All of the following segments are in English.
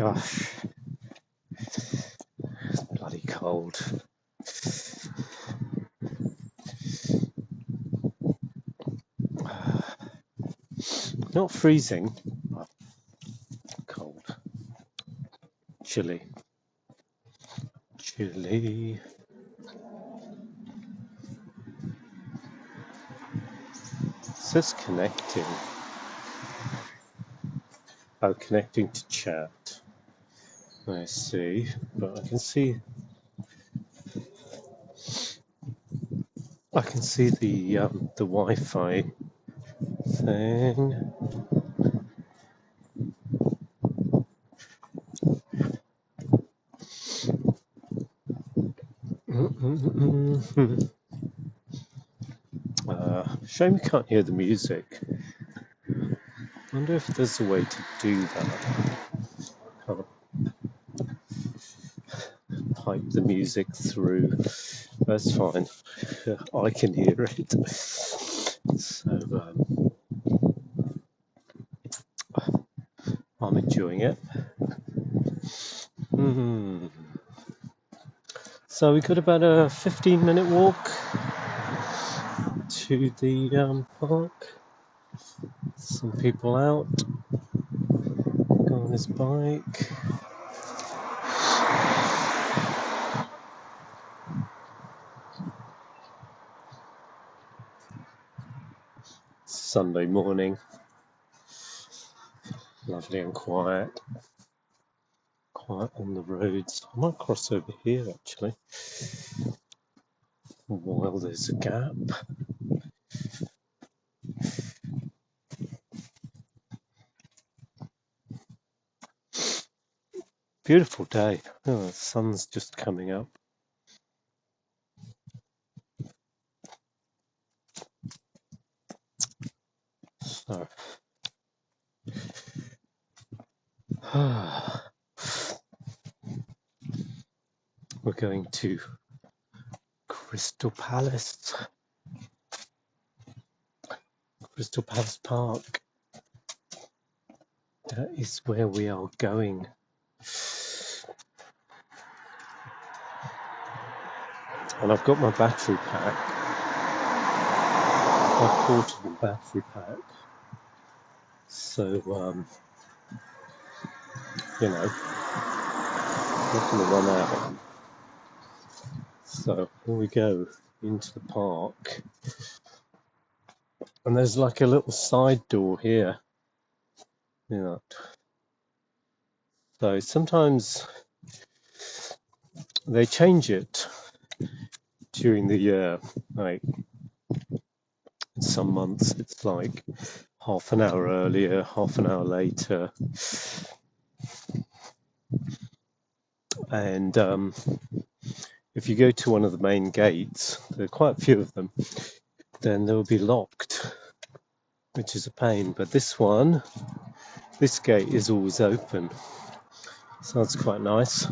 Gosh, it's bloody cold. Not freezing, but cold. Chilly. Chilly. It says connecting. Oh, connecting to chat. I see, but I can see the Wi-Fi thing. Shame you can't hear the music. I wonder if there's a way to do that. Can't pipe the music through. That's fine. I can hear it. So I'm enjoying it. So we got about a 15-minute walk to the park. Some people out, go on his bike. Sunday morning, lovely and quiet. Quiet on the roads. I might cross over here actually, while there's a gap. Beautiful day. Oh, the sun's just coming up. So, we're going to Crystal Palace Park. That is where we are going. And I've got my battery pack, my portable battery pack. So, you know, not going to run out. So here we go into the park. And there's like a little side door here. Yeah. So sometimes they change it during the year. Like in some months it's like half an hour earlier, half an hour later. And if you go to one of the main gates, there are quite a few of them, then they'll be locked, which is a pain. But this gate is always open. So that's quite nice.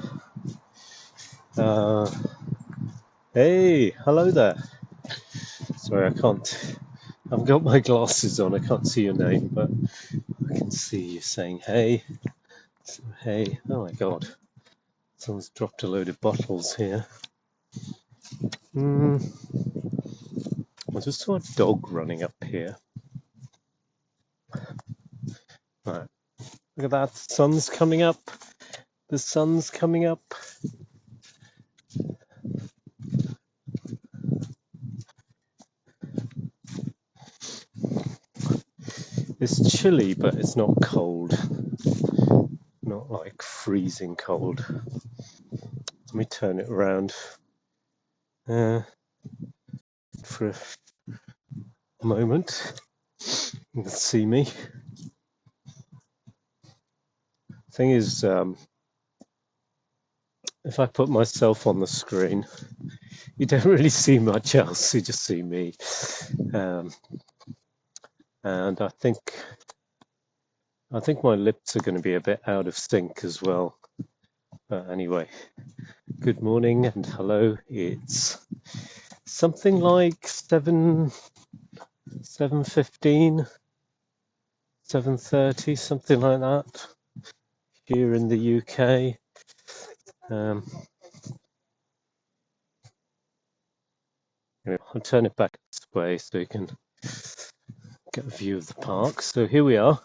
Hey, hello there. Sorry, I've got my glasses on, I can't see your name, but I can see you saying hey. So, hey, oh my god. Someone's dropped a load of bottles here. I just saw a dog running up here. Right. Look at that, the sun's coming up. The sun's coming up. It's chilly, but it's not cold. Not like freezing cold. Let me turn it around for a moment. You can see me. Thing is, if I put myself on the screen, you don't really see much else. You just see me. And I think my lips are going to be a bit out of sync as well. But anyway, good morning and hello. It's something like 7:15, 7:30, something like that. here in the UK. Anyway, I'll turn it back this way so you can get a view of the park. So here we are.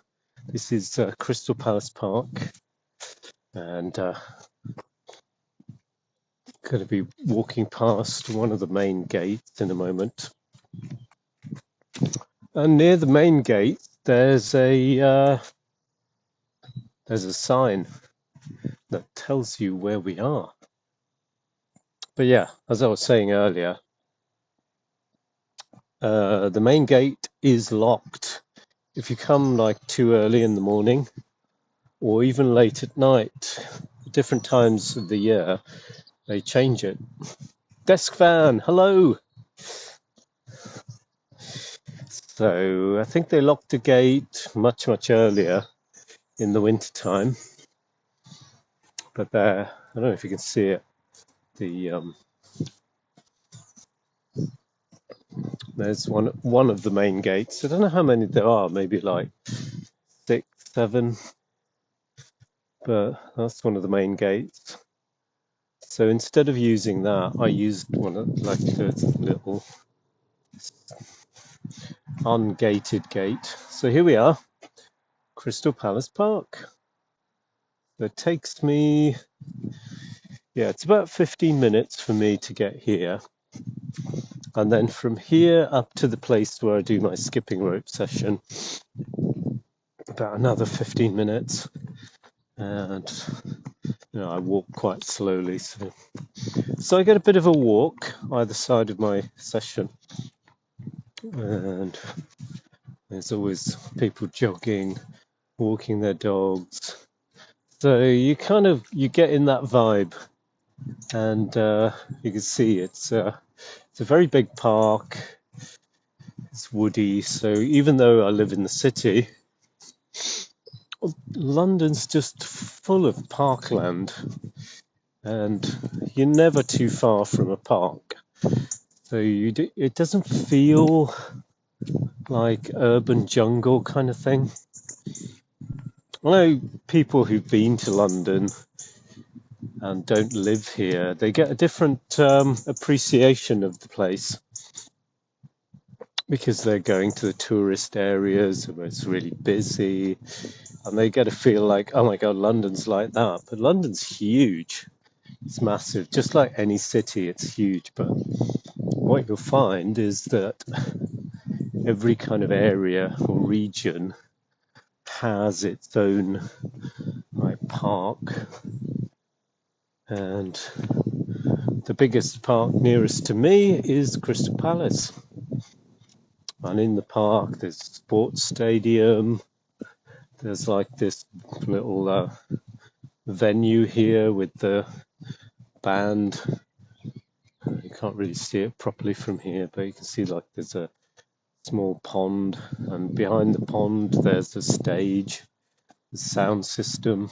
This is Crystal Palace Park, and going to be walking past one of the main gates in a moment. And near the main gate, there's a sign that tells you where we are. But yeah, as I was saying earlier, the main gate is locked. If you come like too early in the morning or even late at night, different times of the year, they change it. Desk fan, hello. So I think they locked the gate much earlier in the winter time. But there, I don't know if you can see it. There's one of the main gates. I don't know how many there are. Maybe like 6, 7. But that's one of the main gates. So instead of using that, I used one of like the little ungated gate. So here we are, Crystal Palace Park. It takes me, yeah, it's about 15 minutes for me to get here. And then from here up to the place where I do my skipping rope session, about another 15 minutes. And I walk quite slowly, so I get a bit of a walk either side of my session, and there's always people jogging, walking their dogs, so you get in that vibe, and you can see it's a very big park. It's woody, so even though I live in the city, London's just full of parkland, and you're never too far from a park. So it doesn't feel like urban jungle kind of thing. I know people who've been to London and don't live here, they get a different appreciation of the place because they're going to the tourist areas where it's really busy, and they get a feel like, oh my God, London's like that. But London's huge. It's massive. Just like any city, it's huge. But what you'll find is that every kind of area or region has its own like park, and the biggest park nearest to me is Crystal Palace. And in the park there's a sports stadium, there's like this little venue here with the band. You can't really see it properly from here, but you can see like there's a small pond, and behind the pond there's the stage, the sound system,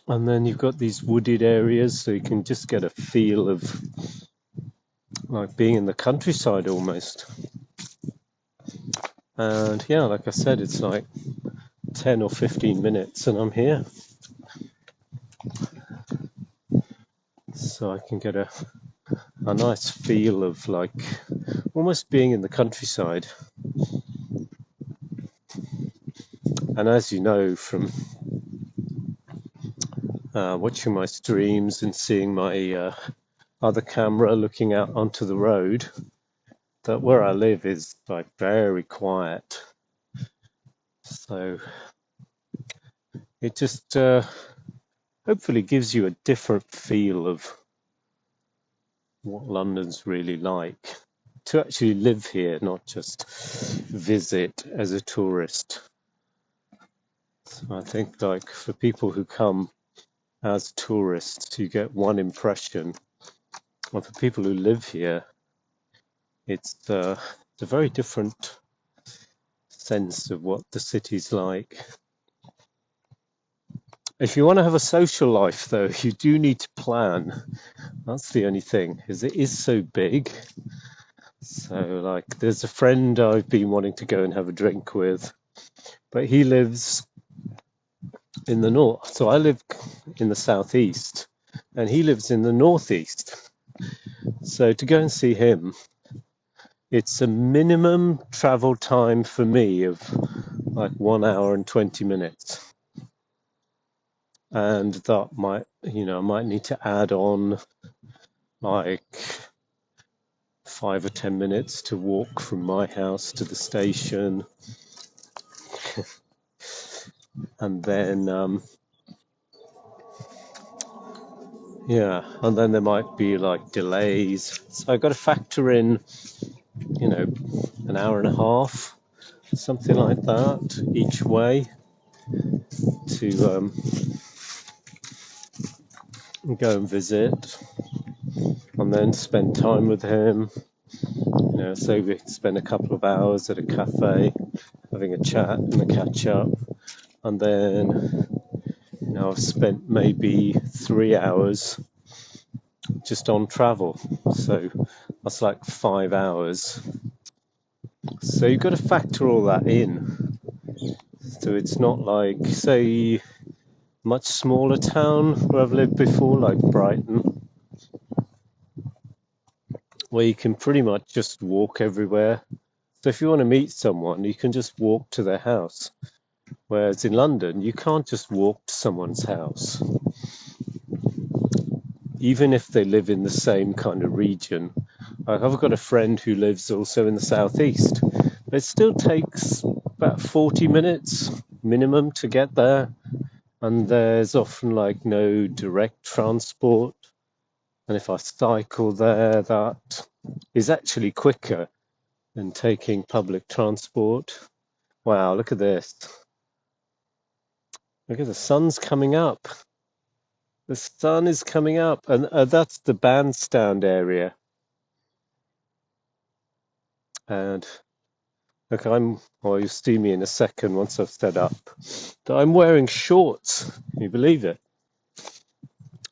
and then you've got these wooded areas, so you can just get a feel of like being in the countryside almost. And yeah, like I said, it's like 10 or 15 minutes and I'm here, so I can get a nice feel of like almost being in the countryside. And as you know from watching my streams and seeing my other camera looking out onto the road, that where I live is like very quiet. So it just hopefully gives you a different feel of what London's really like, to actually live here, not just visit as a tourist. So I think like for people who come as tourists, you get one impression. And for people who live here, it's a very different sense of what the city's like. If you want to have a social life, though, you do need to plan. That's the only thing, is it is so big. So, like, there's a friend I've been wanting to go and have a drink with, but he lives in the north. So I live in the southeast, and he lives in the northeast. So to go and see him, it's a minimum travel time for me of like 1 hour and 20 minutes. And that might, I might need to add on like 5 or 10 minutes to walk from my house to the station. And then, and then there might be like delays. So I've got to factor in, an hour and a half, something like that, each way to go and visit, and then spend time with him. So we spend a couple of hours at a cafe, having a chat and a catch up, and then I've spent maybe 3 hours just on travel. So that's like 5 hours. So you've got to factor all that in. So it's not like, say, much smaller town where I've lived before, like Brighton, where you can pretty much just walk everywhere. So if you want to meet someone, you can just walk to their house. Whereas in London, you can't just walk to someone's house. Even if they live in the same kind of region. I've got a friend who lives also in the southeast. But it still takes about 40 minutes minimum to get there. And there's often like no direct transport. And if I cycle there, that is actually quicker than taking public transport. Wow, look at this. Look at the sun's coming up. The sun is coming up, and that's the bandstand area. And look, you'll see me in a second once I've set up. But I'm wearing shorts. Can you believe it?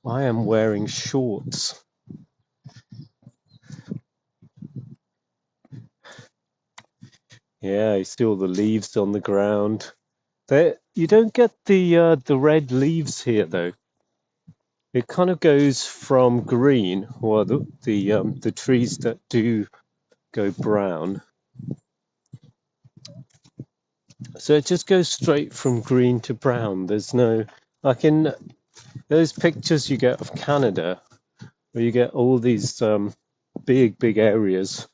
I am wearing shorts. Yeah, you see all the leaves on the ground. You don't get the red leaves here though. It kind of goes from green, or the trees that do go brown. So it just goes straight from green to brown. There's no, like in those pictures you get of Canada, where you get all these big areas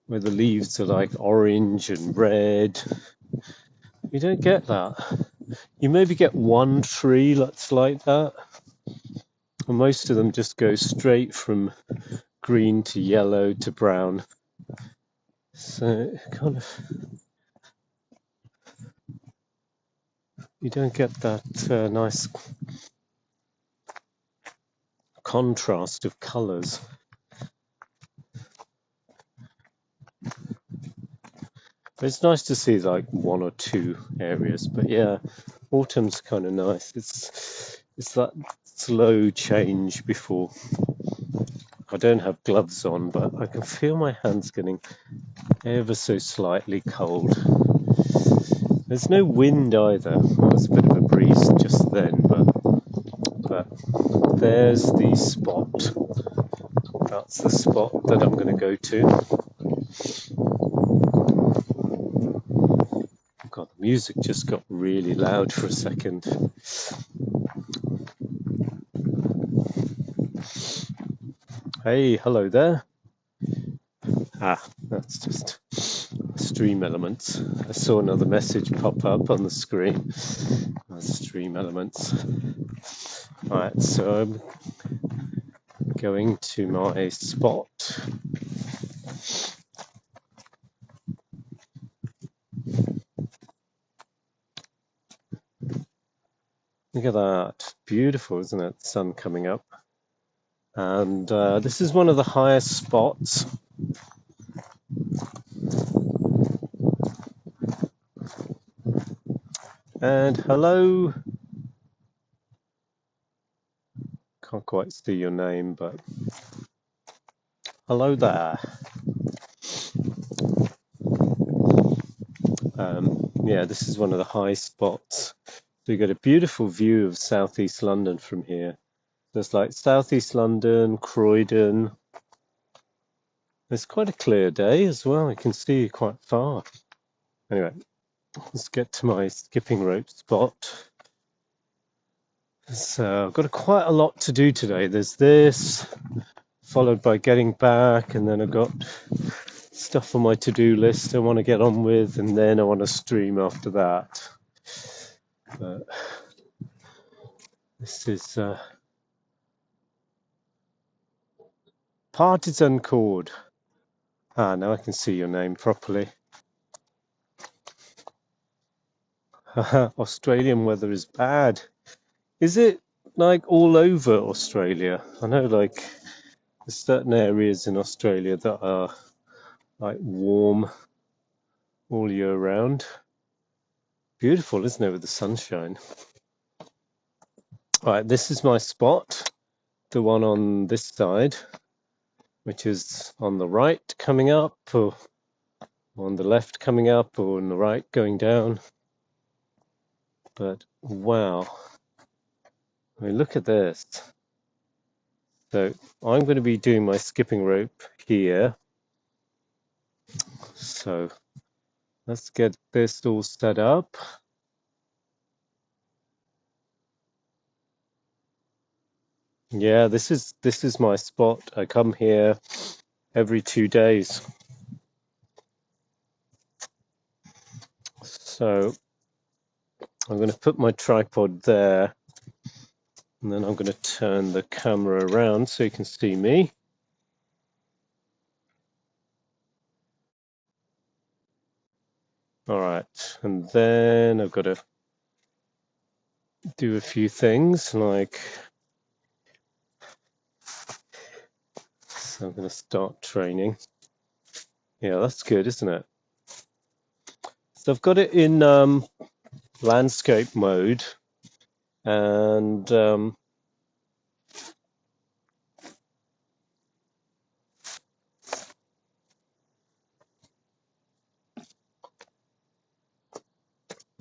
where the leaves are like orange and red. You don't get that. You maybe get one tree that's like that. And most of them just go straight from green to yellow to brown. So kind of, you don't get that nice contrast of colours. It's nice to see like one or two areas, but yeah, autumn's kind of nice. It's that slow change before. I don't have gloves on, but I can feel my hands getting ever so slightly cold. There's no wind either. Well, there's a bit of a breeze just then, but there's the spot. That's the spot that I'm going to go to. God, the music just got really loud for a second. Hey, hello there. That's just Stream Elements. I saw another message pop up on the screen. Stream Elements. Alright, so I'm going to my spot. Look at that. Beautiful, isn't it? The sun coming up. And this is one of the highest spots. And hello. Can't quite see your name, but hello there. Yeah, this is one of the high spots. So you get a beautiful view of southeast London from here. There's like southeast London, Croydon. It's quite a clear day as well. I can see quite far. Anyway, let's get to my skipping rope spot. So I've got quite a lot to do today. There's this, followed by getting back, and then I've got stuff on my to-do list I want to get on with, and then I want to stream after that. But this is Partisan Chord. Ah, now I can see your name properly. Australian weather is bad. Is it like all over Australia? I know like there's certain areas in Australia that are like warm all year round. Beautiful, isn't it, with the sunshine? All right, this is my spot, the one on this side, which is on the right coming up, or on the left coming up, or on the right going down. But wow, I mean, look at this. So I'm going to be doing my skipping rope here. So let's get this all set up. Yeah, this is my spot. I come here every 2 days. So I'm going to put my tripod there, and then I'm going to turn the camera around so you can see me. All right, and then I've got to do a few things like, so I'm going to start training. Yeah, that's good, isn't it? So I've got it in landscape mode, and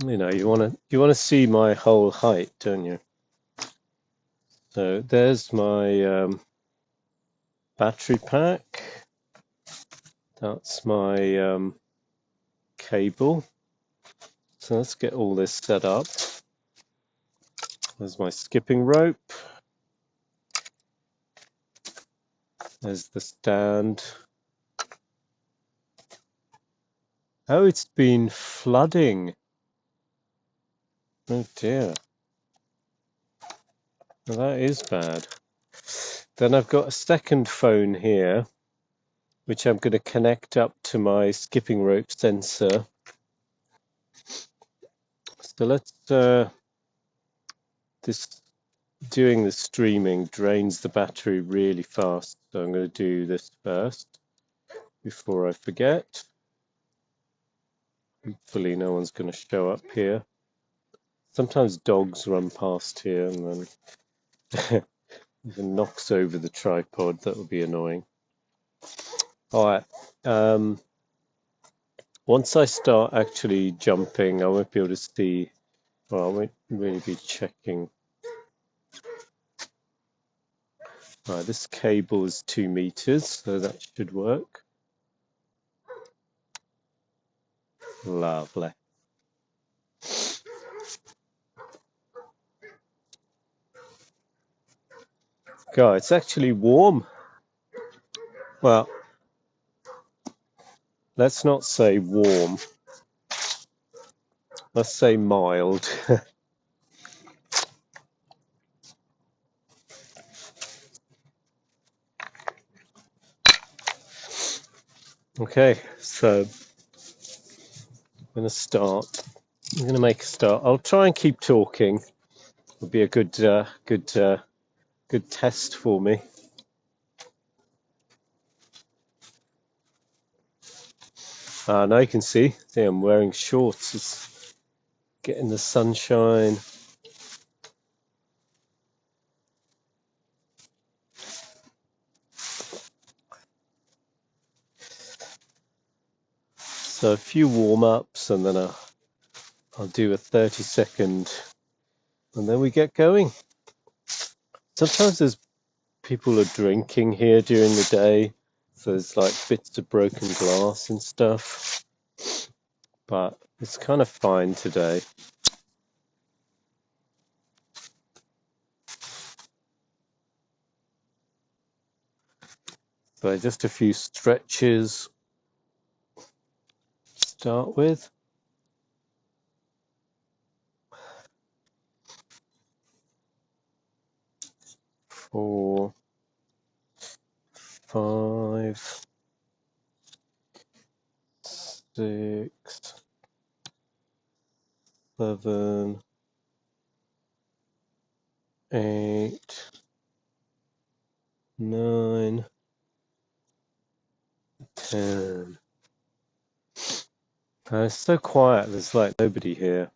you know, you want to see my whole height, don't you? So there's my battery pack. That's my cable. So let's get all this set up. There's my skipping rope. There's the stand. Oh, it's been flooding. Oh dear. Well, that is bad. Then I've got a second phone here, which I'm going to connect up to my skipping rope sensor. So let's this doing the streaming drains the battery really fast. So I'm going to do this first before I forget. Hopefully no one's going to show up here. Sometimes dogs run past here and then it knocks over the tripod. That would be annoying. All right. Once I start actually jumping, I won't be able to see. Well, I won't really be checking. Right, this cable is 2 meters, so that should work. Lovely. God, it's actually warm. Well, let's not say warm. Let's say mild. Okay, so I'm going to start. I'm going to make a start. I'll try and keep talking. It'll be a good test for me. Now you can see I'm wearing shorts. It's getting the sunshine. So a few warm-ups, and then I'll do a 30-second and then we get going. Sometimes there's people are drinking here during the day, so there's like bits of broken glass and stuff, but it's kind of fine today. So just a few stretches to start with. 4, 5, 6, 7, 8, 9, 10. It's so quiet, there's like nobody here,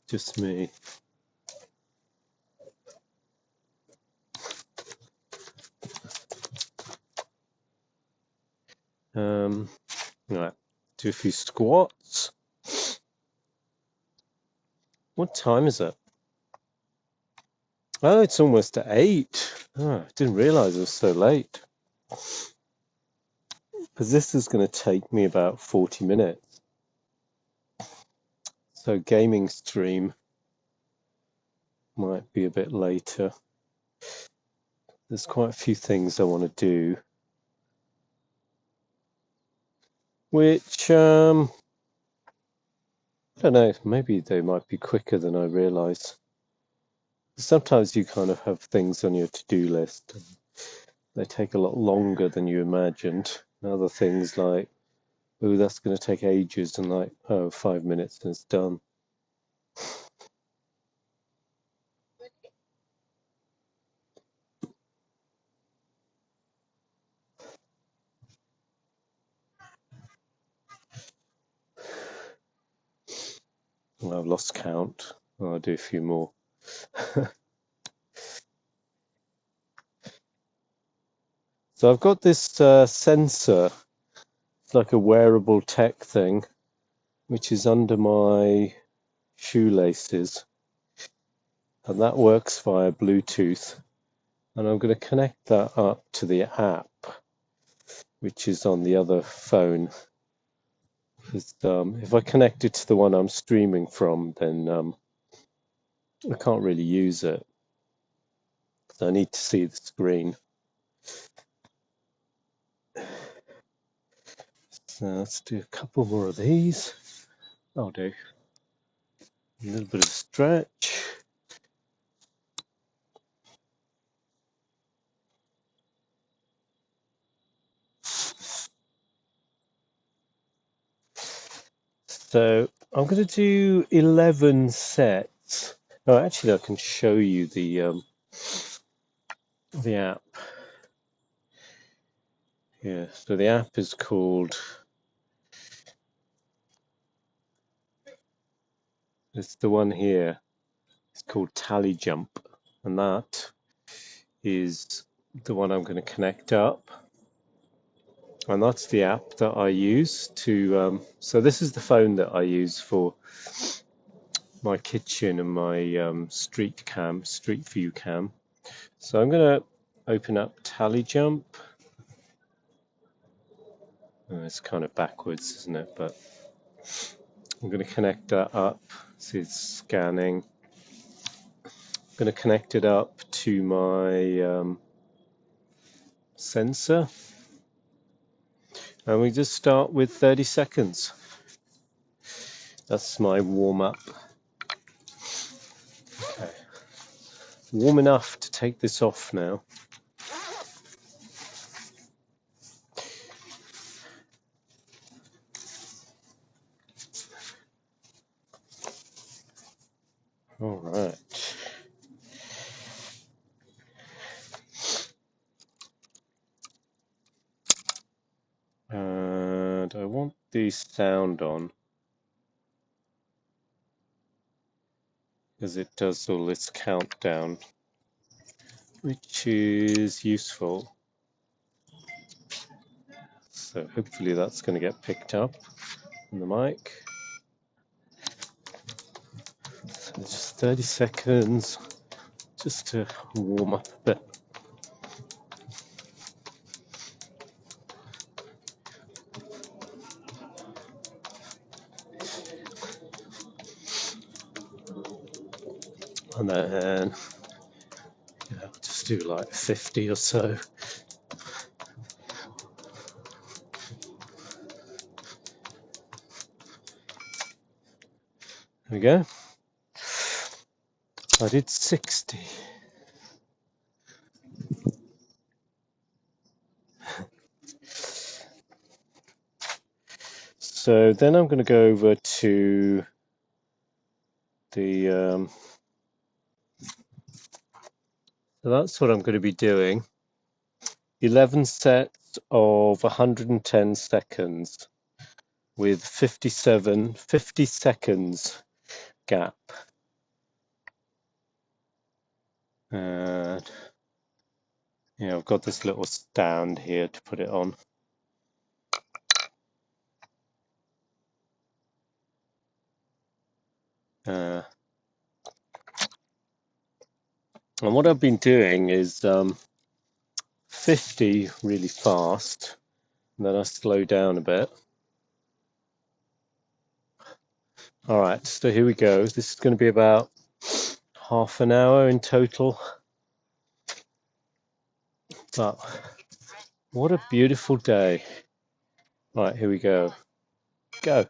just me. Right, do a few squats. What time is it? Oh, it's almost at 8. Oh, I didn't realize it was so late. Because this is going to take me about 40 minutes. So gaming stream might be a bit later. There's quite a few things I want to do, which, I don't know, maybe they might be quicker than I realize. Sometimes you kind of have things on your to-do list, and they take a lot longer than you imagined. And other things like, oh, that's going to take ages, and like, oh, 5 minutes and it's done. Well, I've lost count. I'll do a few more. So I've got this sensor. It's like a wearable tech thing, which is under my shoelaces, and that works via Bluetooth. And I'm going to connect that up to the app, which is on the other phone. If I connect it to the one I'm streaming from, then I can't really use it. So I need to see the screen. So let's do a couple more of these. I'll do a little bit of stretch. So I'm going to do 11 sets. Oh, actually, I can show you the app. Yeah, so the app is called. It's the one here. It's called Tally Jump, and that is the one I'm going to connect up. And that's the app that I use to. So this is the phone that I use for my kitchen and my street view cam. So I'm going to open up Tally Jump. Oh, it's kind of backwards, isn't it? But I'm going to connect that up. See, it's scanning. I'm going to connect it up to my sensor. And we just start with 30 seconds. That's my warm up. Okay. Warm enough to take this off now. All right. And I want the sound on because it does all this countdown, which is useful. So hopefully that's going to get picked up on the mic. just 30 seconds just to warm up a bit. And then just do like 50 or so. There we go. I did 60. So then I'm going to go over to the, so that's what I'm going to be doing. 11 sets of 110 seconds with 50 seconds gap. And yeah, I've got this little stand here to put it on. And what I've been doing is 50 really fast, and then I slow down a bit. All right, so here we go. This is going to be about half an hour in total. But what a beautiful day. Right, here we go. Go.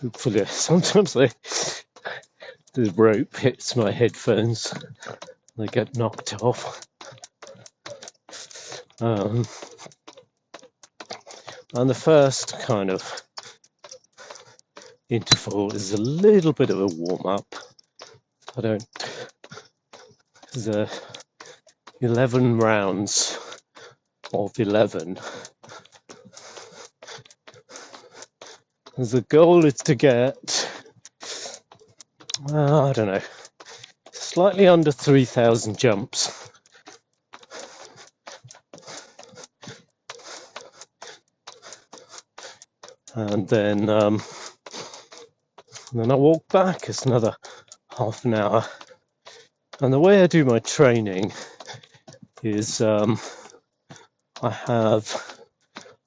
Hopefully, sometimes the rope hits my headphones. They get knocked off. And the first kind of interval is a little bit of a warm-up. There's 11 rounds of 11. And the goal is to get, I don't know, slightly under 3,000 jumps. And then I walk back. It's another half an hour. And the way I do my training is I have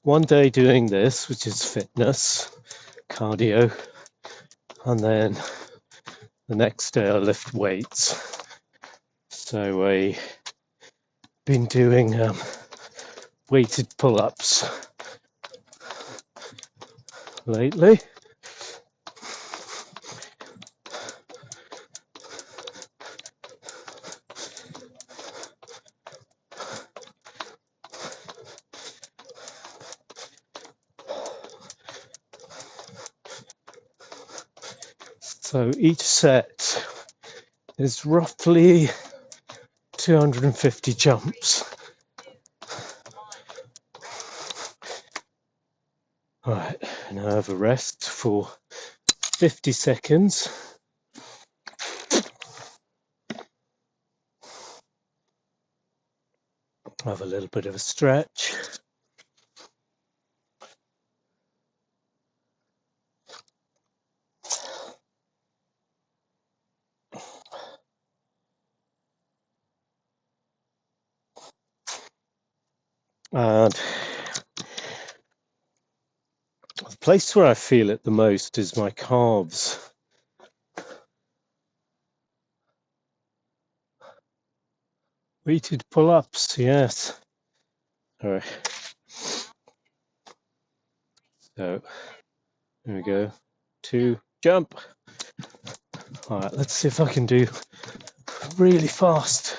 one day doing this, which is fitness, cardio, and then the next day I lift weights. So I've been doing weighted pull-ups lately. So each set is roughly 250 jumps. All right, now I have a rest for 50 seconds. Have a little bit of a stretch. And the place where I feel it the most is my calves. Weighted pull-ups, yes. All right. So, there we go. 2, jump. All right, let's see if I can do really fast.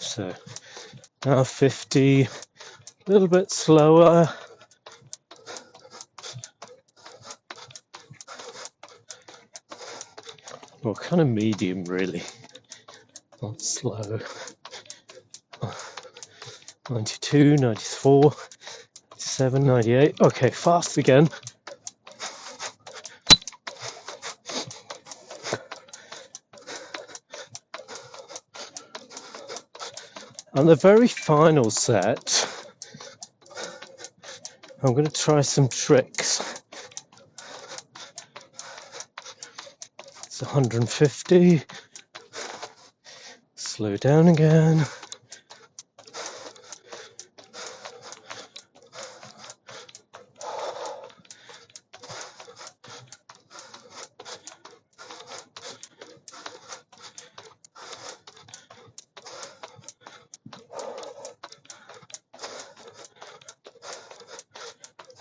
So, now 50, a little bit slower. Well, kind of medium, really. Not slow. 92, 94, 97, 98. Okay, fast again. And the very final set, I'm going to try some tricks. It's 150. Slow down again.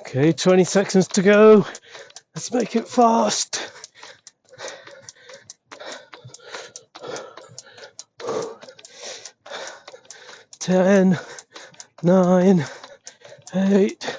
Okay, 20 seconds to go. Let's make it fast. 10, 9, 8.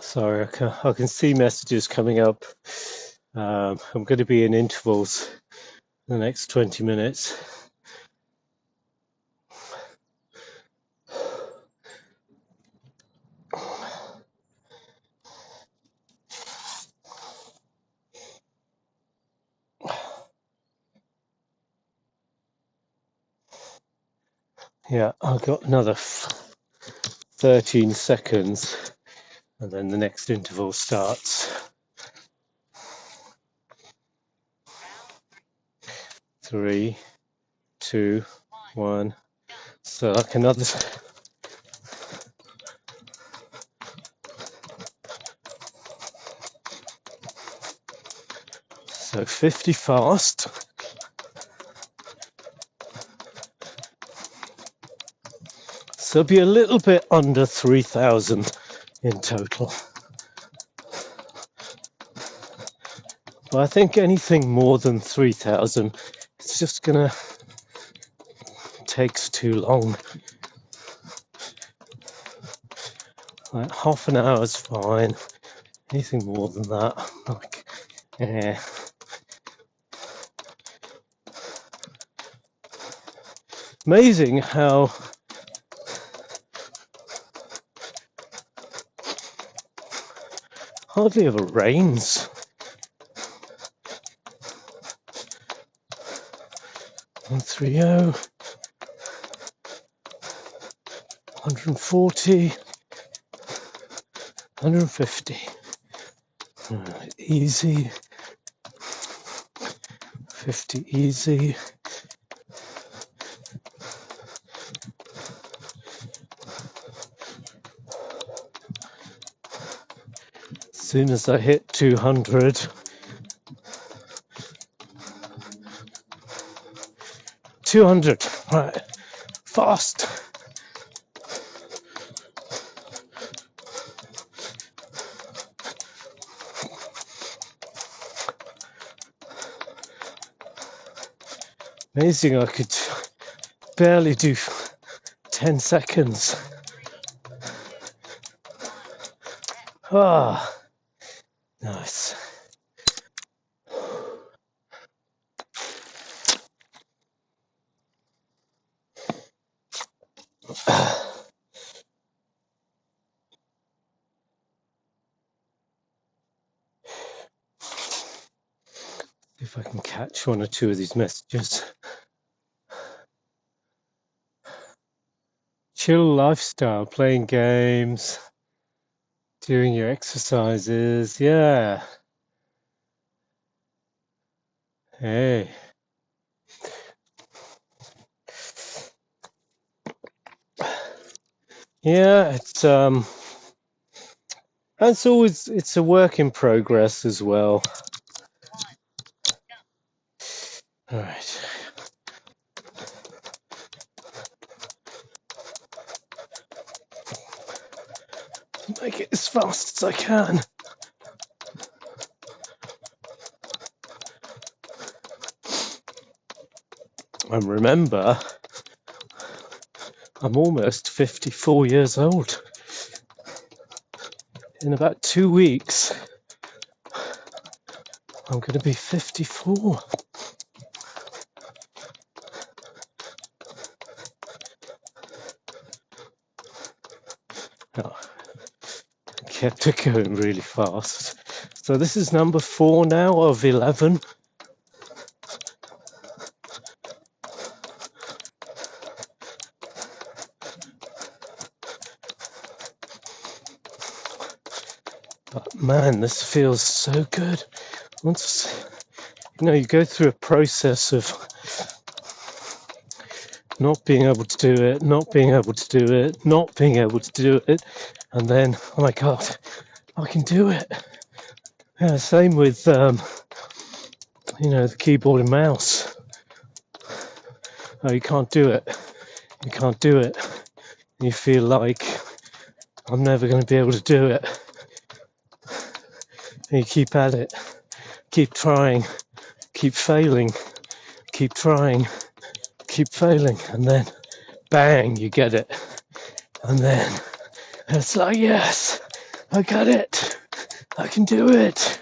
Sorry, I can see messages coming up. I'm going to be in intervals the next 20 minutes. Yeah, I've got another 13 seconds and then the next interval starts. 3, 2, 1. So like another. So 50 fast. So it'll be a little bit under 3,000 in total. But I think anything more than 3,000, it's just gonna takes too long. Like half an hour is fine. Anything more than that, like, eh. Amazing how hardly ever rains. 130, 140, 150. Easy. 50 easy. As soon as I hit 200, 200, right, fast. Amazing, I could barely do 10 seconds. Ah, nice. If I can catch one or two of these messages. Chill lifestyle, playing games, doing your exercises, yeah. Hey. Yeah, it's always, it's a work in progress as well. All right. Make it as fast as I can. And remember, I'm almost 54 years old. In about 2 weeks, I'm going to be 54. Oh, I kept it going really fast. So this is number 4 now of 11. But man, this feels so good. Once you go through a process of not being able to do it, not being able to do it, not being able to do it, and then, oh my God, I can do it. Yeah, same with, the keyboard and mouse. Oh, you can't do it. You can't do it. You feel like I'm never going to be able to do it. And you keep at it, keep trying, keep failing, keep trying, keep failing, and then bang, you get it. And then it's like, yes, I got it. I can do it.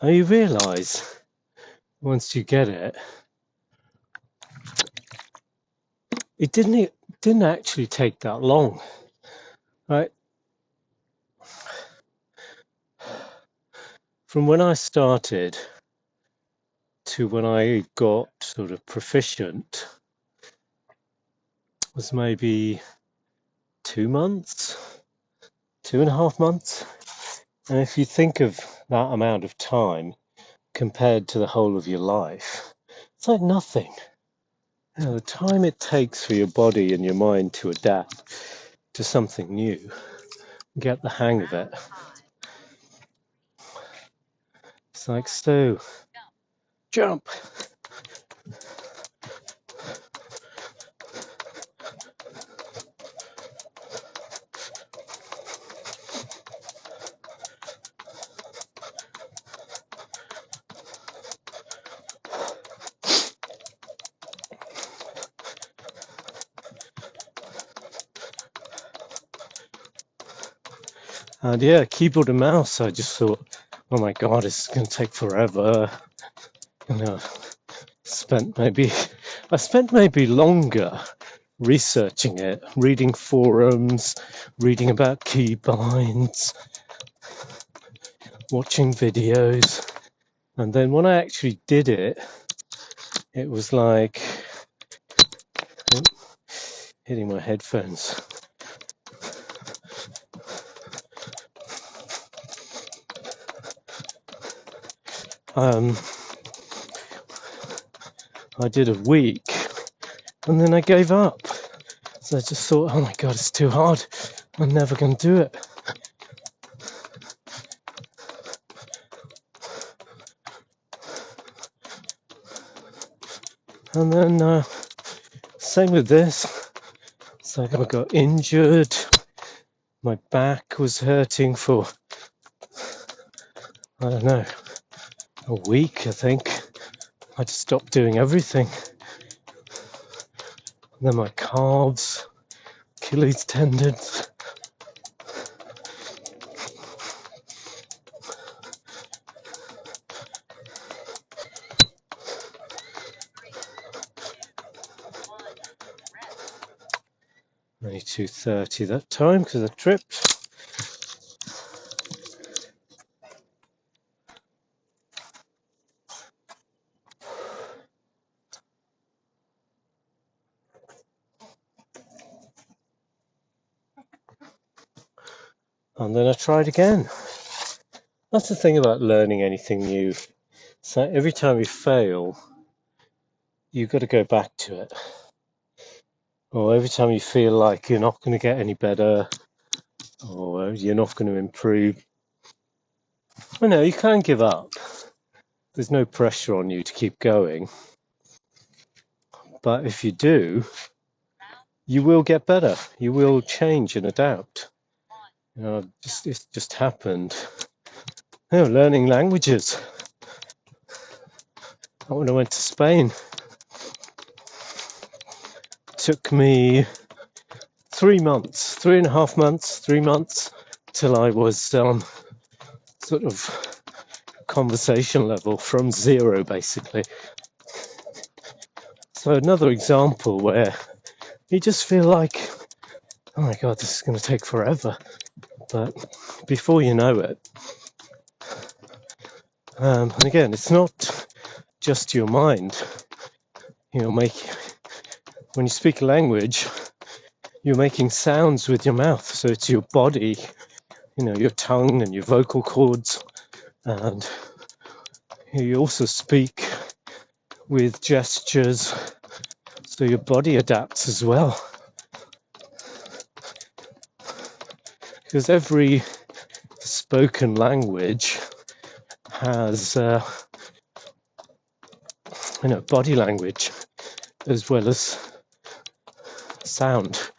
And you realise once you get it, it didn't actually take that long, right? From when I started to when I got sort of proficient was maybe 2 months, 2.5 months. And if you think of that amount of time compared to the whole of your life, it's like nothing. The time it takes for your body and your mind to adapt to something new, get the hang of it. It's like, so, jump. And yeah, keyboard and mouse, I just thought, oh my God, it's going to take forever. I spent maybe longer researching it, reading forums, reading about keybinds, watching videos. And then when I actually did it, it was like hitting my headphones. I did a week and then I gave up. So I just thought, oh my God, it's too hard. I'm never going to do it. And then same with this. It's like I got injured. My back was hurting for, I don't know, a week, I think. I just stopped doing everything. And then my calves, Achilles tendons. Only 2:30 that time because I tripped. And then I tried again. That's the thing about learning anything new. So every time you fail, you've got to go back to it. Or every time you feel like you're not going to get any better, or you're not going to improve, you can't give up. There's no pressure on you to keep going. But if you do, you will get better. You will change and adapt. It's just happened. Learning languages. When I went to Spain, it took me 3 months, 3.5 months, 3 months, till I was sort of conversation level from zero, basically. So another example where you just feel like, oh my God, this is going to take forever. But before you know it, and again, it's not just your mind. When you speak a language, you're making sounds with your mouth. So it's your body, your tongue and your vocal cords. And you also speak with gestures, so your body adapts as well. Because every spoken language has, body language as well as sound.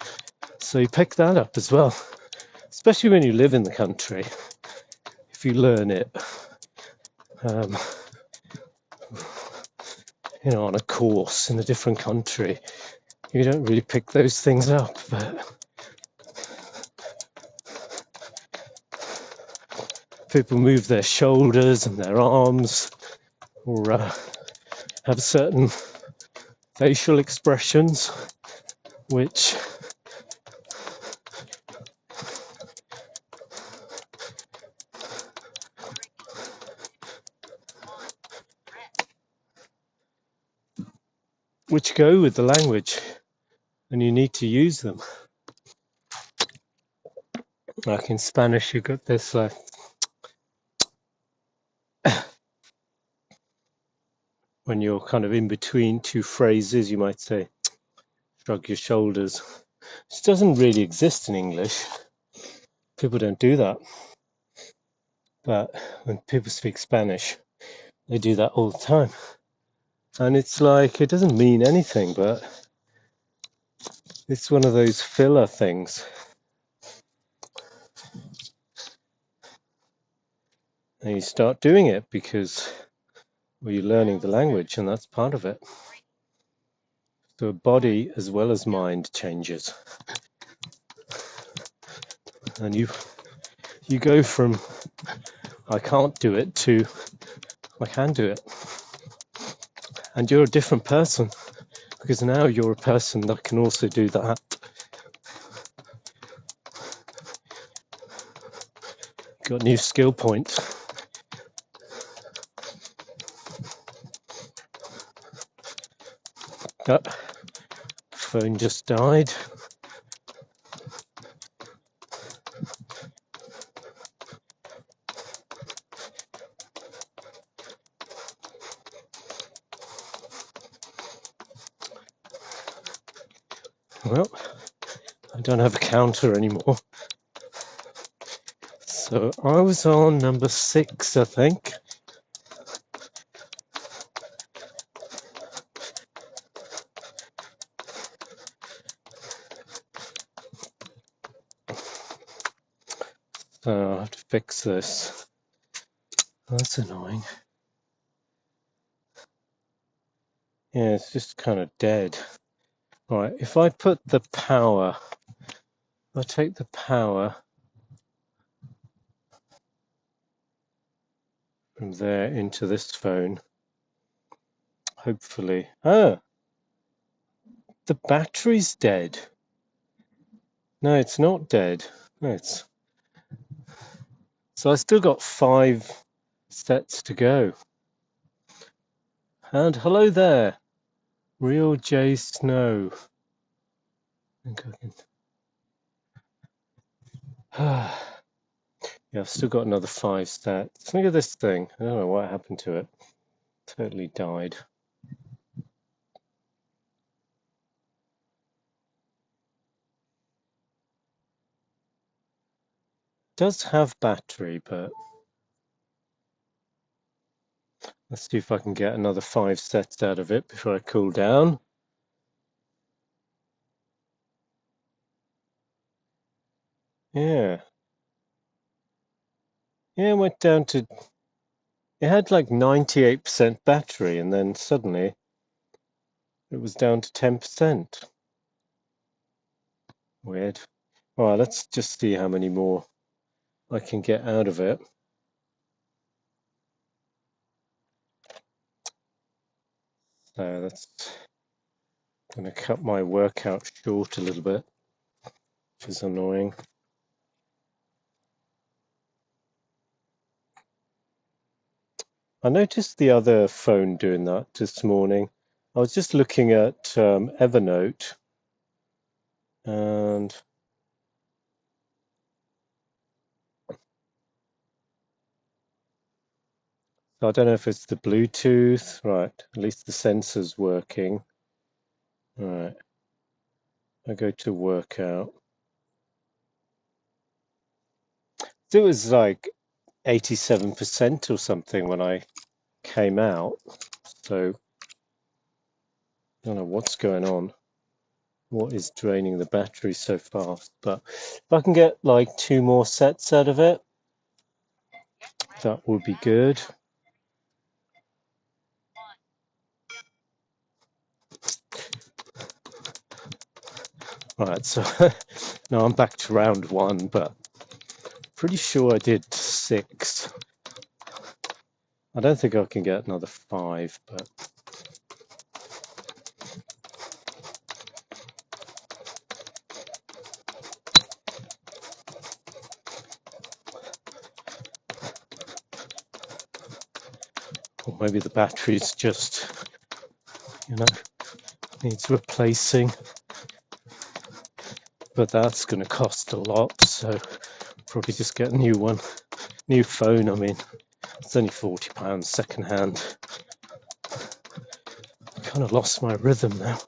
So you pick that up as well, especially when you live in the country. If you learn it, on a course in a different country, you don't really pick those things up. But people move their shoulders and their arms, or have certain facial expressions, which go with the language, and you need to use them. Like in Spanish, you got this when you're kind of in between two phrases, you might say, shrug your shoulders. Which doesn't really exist in English. People don't do that. But when people speak Spanish, they do that all the time. And it's like, it doesn't mean anything, but it's one of those filler things. And you start doing it because you're learning the language, and that's part of it. So body as well as mind changes. And you go from I can't do it to I can do it. And you're a different person, because now you're a person that can also do that. Got new skill points. Phone just died. Well, I don't have a counter anymore. So I was on number 6, I think. So I have to fix this. That's annoying. Yeah, it's just kind of dead. Right, if I put the power, I take the power from there into this phone, hopefully. The battery's dead. No, it's not dead. No, so I still got 5 sets to go. And hello there, Real J Snow. Yeah, I've still got another 5 stats. Look at this thing. I don't know what happened to it. Totally died. Does have battery, but let's see if I can get another 5 sets out of it before I cool down. Yeah. Yeah, it went down to, it had like 98% battery, and then suddenly it was down to 10%. Weird. All right, let's just see how many more I can get out of it. So that's going to cut my workout short a little bit, which is annoying. I noticed the other phone doing that this morning. I was just looking at Evernote, and I don't know if it's the Bluetooth. Right, at least the sensor's working. All right, I go to workout. It was like 87% or something when I came out. So I don't know what's going on. What is draining the battery so fast? But if I can get like 2 more sets out of it, that would be good. Right, so now I'm back to round 1, but pretty sure I did 6. I don't think I can get another 5, but or maybe the battery's just, needs replacing. But that's going to cost a lot, so probably just get a new one. New phone, I mean. It's only £40 second hand. Kind of lost my rhythm now.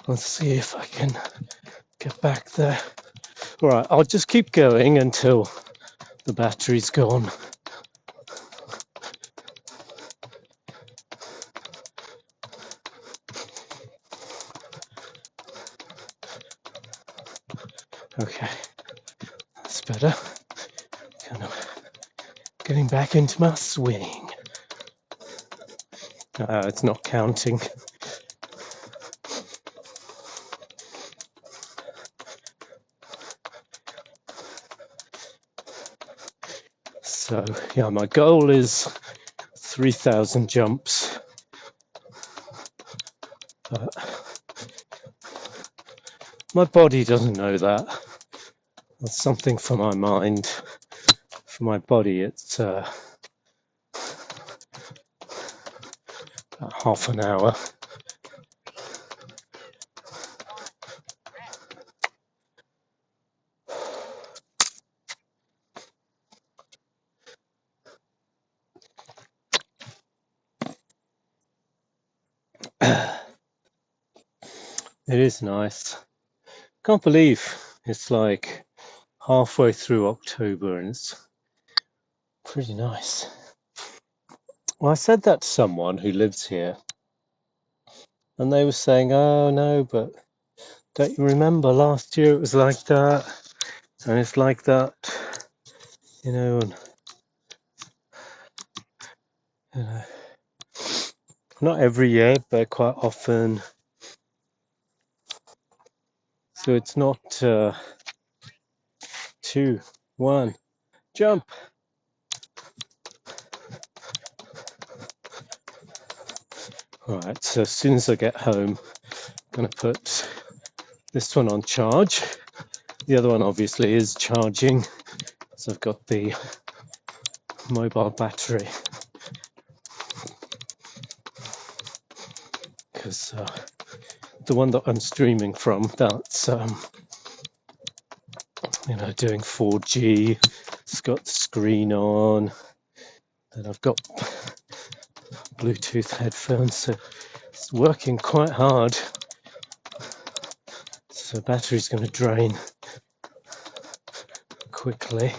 Let's see if I can get back there. All right, I'll just keep going until the battery's gone. Okay, that's better. Kind of getting back into my swing. It's not counting. So, yeah, my goal is 3,000 jumps. My body doesn't know that. That's something for my mind. For my body, it's about half an hour. It is nice. Can't believe it's like halfway through October and it's pretty nice. Well, I said that to someone who lives here, and they were saying, "Oh no, but don't you remember last year it was like that, and it's like that, you know, and you know, not every year, but quite often. So it's not 2, 1, jump." All right, so as soon as I get home, I'm gonna put this one on charge. The other one obviously is charging, so I've got the mobile battery, because the one that I'm streaming from, that's doing 4G. It's got the screen on, and I've got Bluetooth headphones, so it's working quite hard. So battery's going to drain quickly.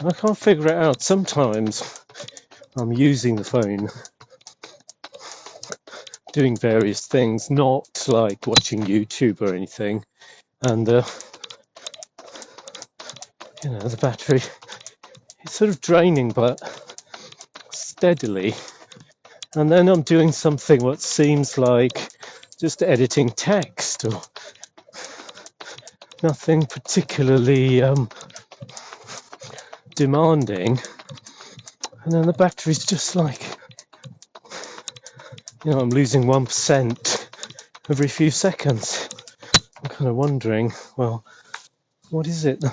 I can't figure it out. Sometimes I'm using the phone doing various things, not like watching YouTube or anything. And you know, the battery, it's sort of draining, but steadily. And then I'm doing something what seems like just editing text or nothing particularly demanding. And then the battery's just like, you know, I'm losing 1% every few seconds. I'm kind of wondering, well, what is it?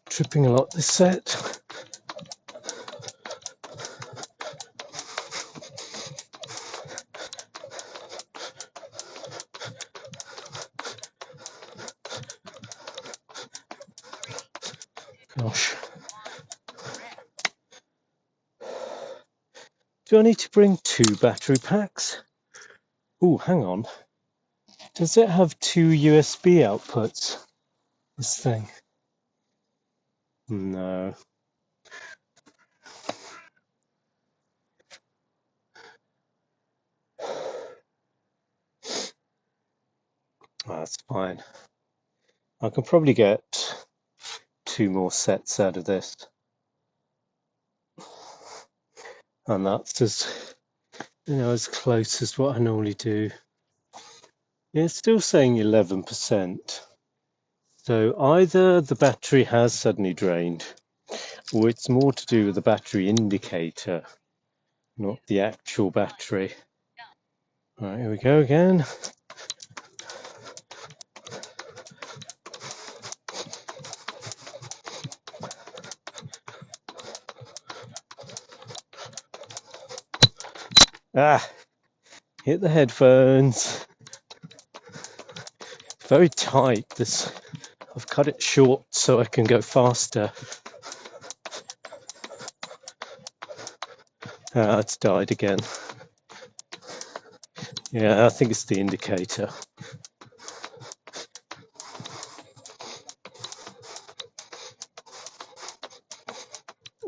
Tripping a lot this set. Gosh. Do I need to bring 2 battery packs? Oh, hang on. Does it have 2 USB outputs? This thing? No. That's fine. I can probably get 2 more sets out of this. And that's as, you know, as close as what I normally do. It's still saying 11%. So either the battery has suddenly drained, or it's more to do with the battery indicator, not the actual battery. All right, here we go again. Ah, hit the headphones. Very tight. This, I've cut it short so I can go faster. Ah, it's died again. Yeah, I think it's the indicator.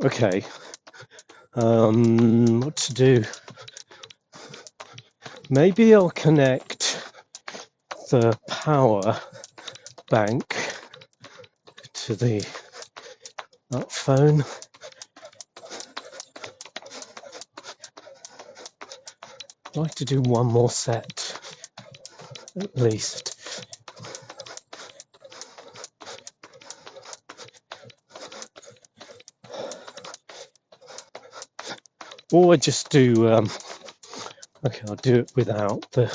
Okay. What to do? Maybe I'll connect the power bank to that phone. I'd like to do 1 more set, at least. Or I just do, okay, I'll do it without the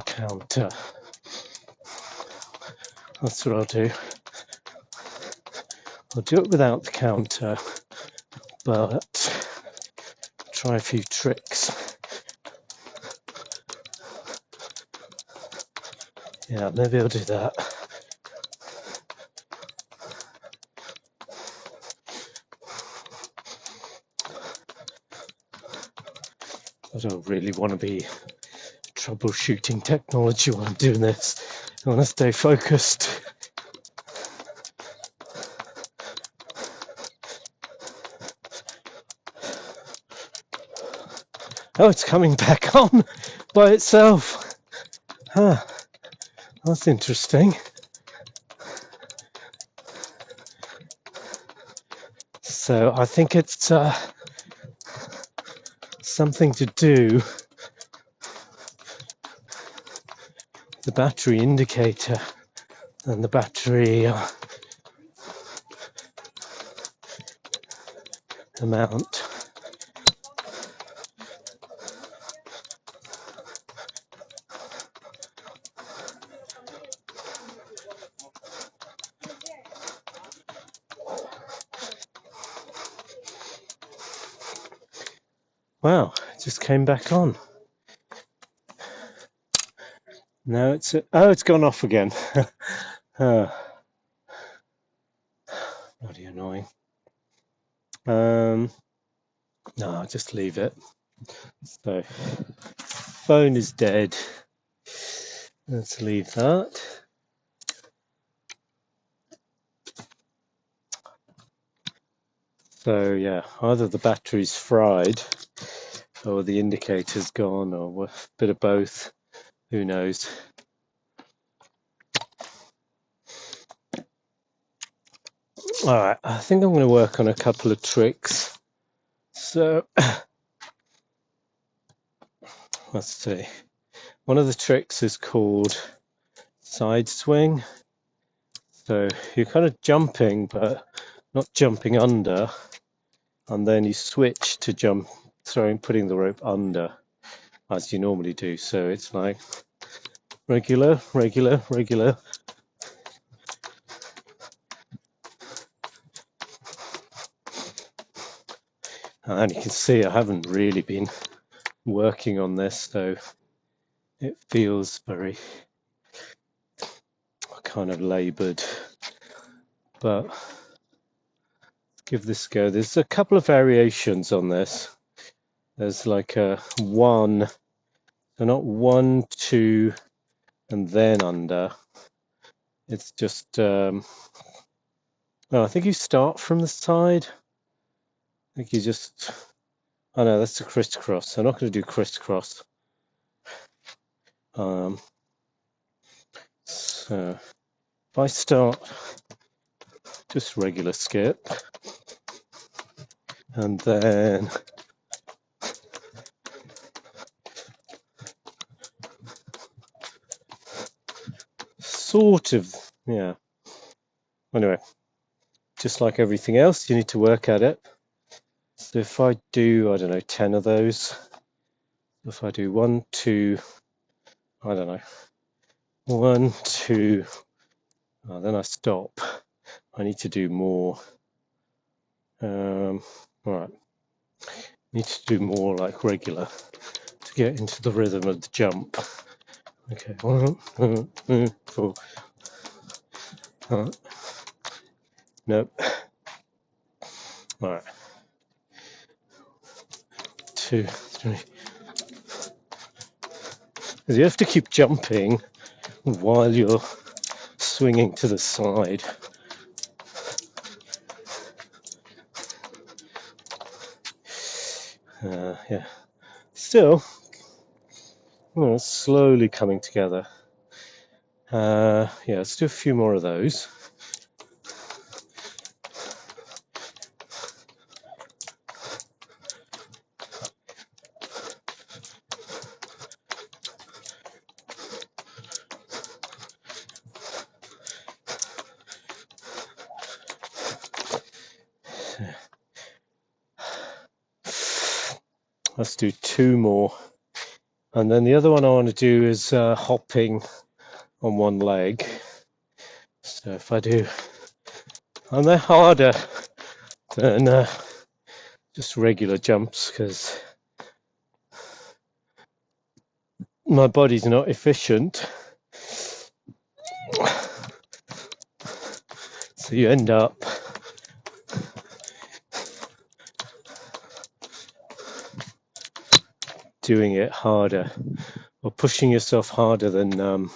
counter. That's what I'll do. I'll do it without the counter, but try a few tricks. Yeah, maybe I'll do that. I don't really want to be troubleshooting technology while I'm doing this. I want to stay focused. Oh, it's coming back on by itself. Huh, that's interesting. So I think it's something to do the battery indicator and the battery amount. Wow, it just came back on. No, it's gone off again. Bloody annoying. No, I'll just leave it. So, phone is dead. Let's leave that. So yeah, either the battery's fried or the indicator's gone, or a bit of both. Who knows? All right, I think I'm going to work on a couple of tricks. So let's see. One of the tricks is called side swing. So you're kind of jumping, but not jumping under, and then you switch to jump, putting the rope under, as you normally do. So it's like regular, regular, regular. And you can see I haven't really been working on this, so it feels very kind of laboured. But give this a go. There's a couple of variations on this. There's like a one, so not 1, 2, and then under. It's just, I think you start from the side. I think you just, oh no, that's a crisscross. I'm not going to do crisscross. So if I start just regular skip, and then sort of, yeah. Anyway, just like everything else, you need to work at it. So if I do, I don't know, 10 of those, if I do 1, 2, I don't know, 1, 2, then I stop. I need to do more. All right, need to do more like regular to get into the rhythm of the jump. Okay, 1, 2, 4. Nope. All right. 2, 3. You have to keep jumping while you're swinging to the side. Yeah. Still, it's slowly coming together. Yeah, let's do a few more of those. Let's do 2 more. And then the other one I want to do is hopping on one leg. So if I do, and they're harder than just regular jumps because my body's not efficient. So you end up doing it harder or pushing yourself harder than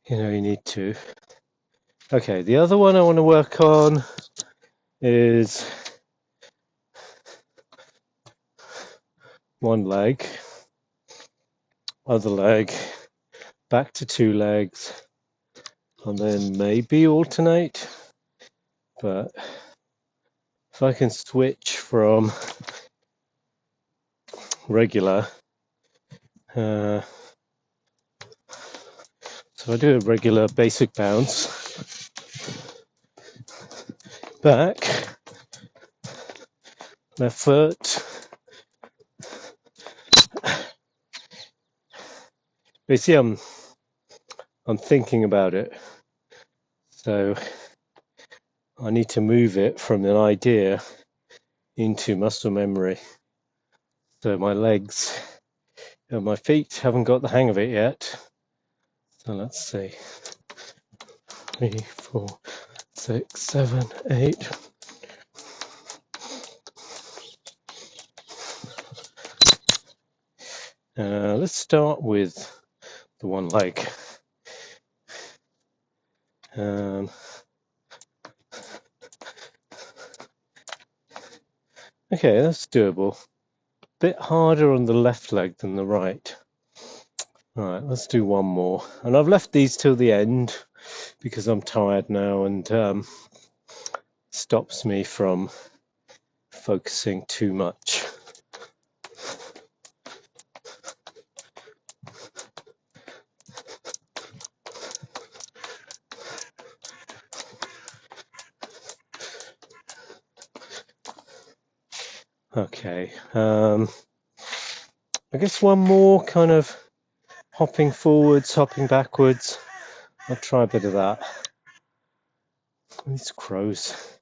you need to. Okay, the other one I want to work on is one leg, other leg, back to 2 legs, and then maybe alternate. But if I can switch from regular, so I do a regular basic bounce, back, left foot. You see, I'm thinking about it, so I need to move it from an idea into muscle memory. So my legs and my feet haven't got the hang of it yet. So let's see. 3, 4, 6, 7, 8. Let's start with the one leg. Okay, that's doable. bit harder on the left leg than the right. All right, let's do one more. And I've left these till the end because I'm tired now and stops me from focusing too much. Okay, I guess one more kind of hopping forwards, hopping backwards. I'll try a bit of that. These crows.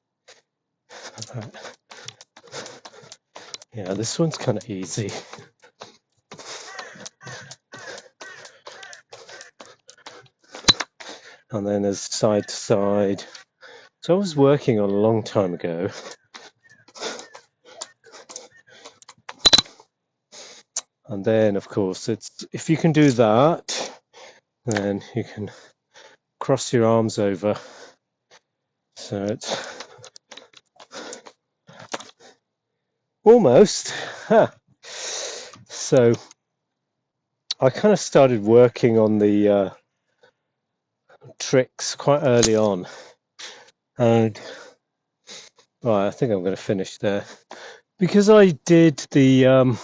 Yeah, this one's kind of easy. And then there's side to side. So I was working on a long time ago. And then, of course, it's if you can do that, then you can cross your arms over. So it's almost. Huh. So I kind of started working on the tricks quite early on. And right, I think I'm going to finish there. Because I did the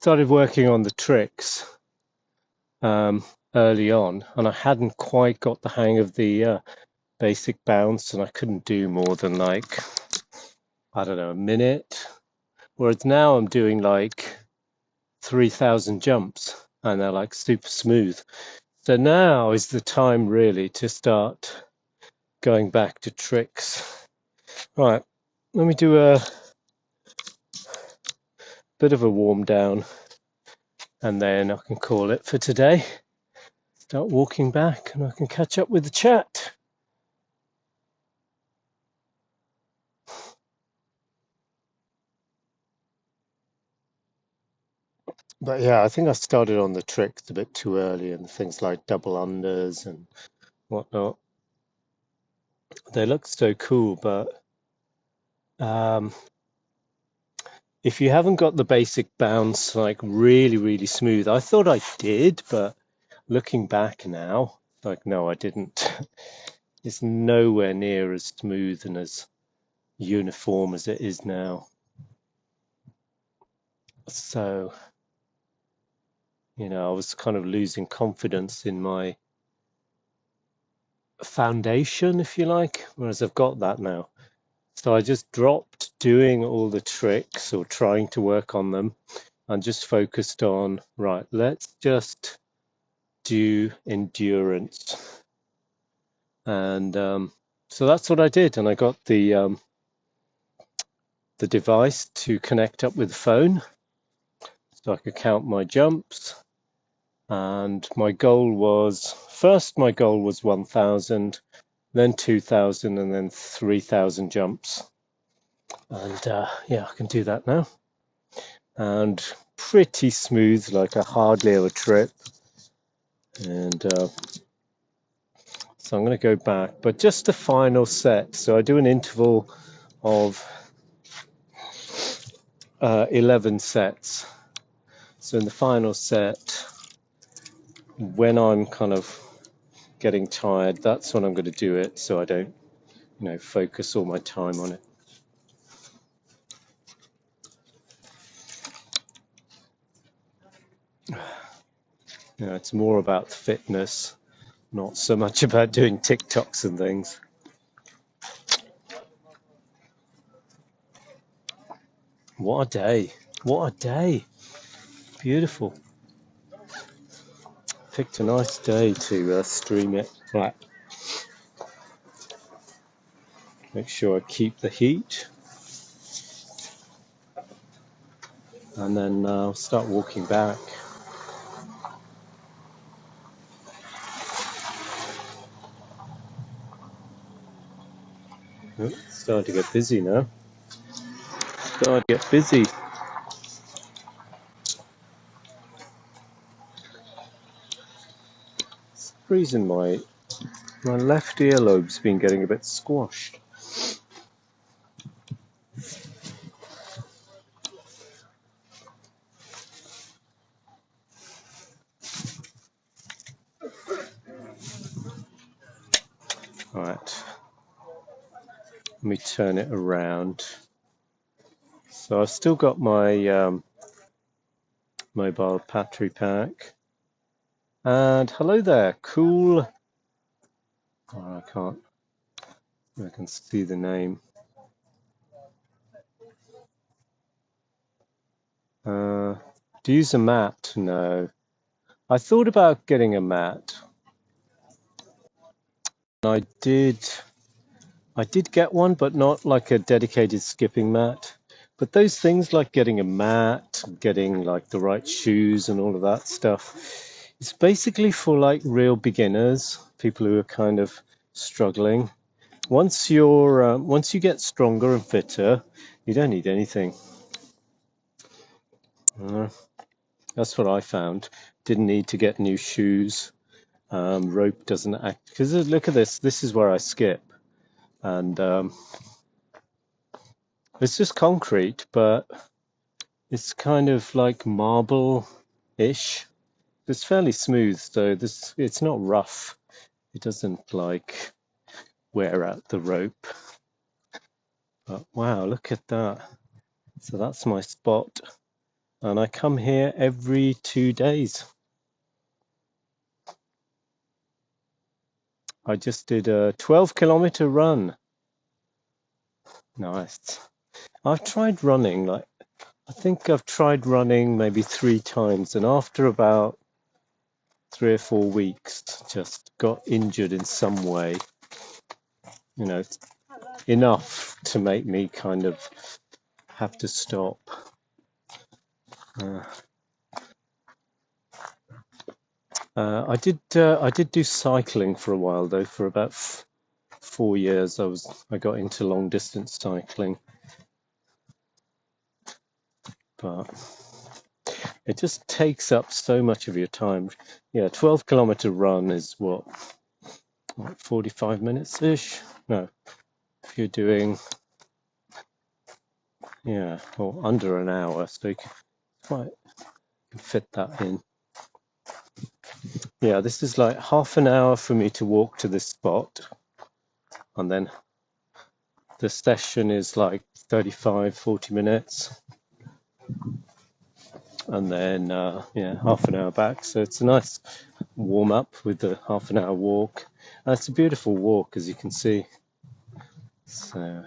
started working on the tricks early on, and I hadn't quite got the hang of the basic bounce, and I couldn't do more than like, I don't know, a minute. Whereas now I'm doing like 3,000 jumps, and they're like super smooth. So now is the time really to start going back to tricks. Right, let me do a bit of a warm down, and then I can call it for today. Start walking back, and I can catch up with the chat. But yeah, I think I started on the tricks a bit too early, and things like double unders and whatnot. They look so cool, but if you haven't got the basic bounce like really smooth, I thought I did, but looking back now, like no, I didn't. It's nowhere near as smooth and as uniform as it is now. So, I was kind of losing confidence in my foundation, if you like, whereas I've got that now. So I just dropped doing all the tricks or trying to work on them and just focused on, right, let's just do endurance. And so that's what I did. And I got the device to connect up with the phone so I could count my jumps. And my goal was, first my goal was 1,000, then 2,000, and then 3,000 jumps. And yeah, I can do that now. And pretty smooth, like I hardly ever trip. And so I'm going to go back, but just the final set. So I do an interval of 11 sets. So in the final set, when I'm kind of getting tired, that's when I'm going to do it, so I don't, focus all my time on it. It's more about fitness, not so much about doing TikToks and things. What a day. What a day. Beautiful. Picked a nice day to stream it. Right. Make sure I keep the heat. And then I'll start walking back. Oh, it's starting to get busy now. Starting to get busy. It's the reason my left earlobe's been getting a bit squashed. Right, let me turn it around. So I've still got my mobile battery pack. And hello there, cool. Oh, I can see the name. Do you use a mat? No. I thought about getting a mat. I did get one, but not like a dedicated skipping mat. But those things like getting a mat, getting like the right shoes and all of that stuff, it's basically for like real beginners, people who are kind of struggling. Once you get stronger and fitter, you don't need anything. That's what I found. Didn't need to get new shoes. Rope doesn't act, because look at this. This is where I skip, and it's just concrete, but it's kind of like marble-ish. It's fairly smooth, so it's not rough. It doesn't like wear out the rope. But wow, look at that. So that's my spot, and I come here every 2 days. I just did a 12-kilometer run. Nice. I've tried running, like I think I've tried running maybe 3 times, and after about 3 or 4 weeks, just got injured in some way. You know, enough to make me kind of have to stop. I did do cycling for a while though. For about 4 years, I got into long distance cycling, but it just takes up so much of your time. Yeah, 12-kilometer run is what 45 minutes ish. No, if you're doing or under an hour, so you can fit that in. Yeah, this is like half an hour for me to walk to this spot, and then the session is like 35-40 minutes, and then half an hour back. So it's a nice warm up with the half an hour walk, and it's a beautiful walk, as you can see. So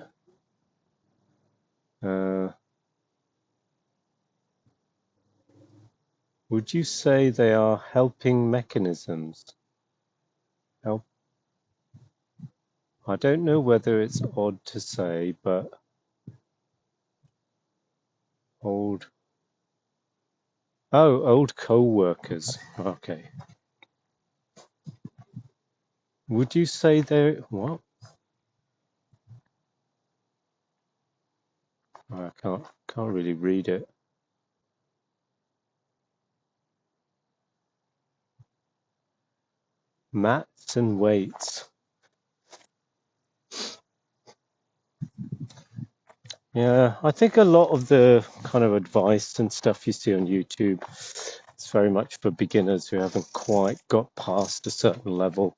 would you say they are helping mechanisms? Help? I don't know whether it's odd to say, but old co-workers. Okay. Would you say they're what? I can't really read it. Mats and weights. Yeah, I think a lot of the kind of advice and stuff you see on YouTube is very much for beginners who haven't quite got past a certain level.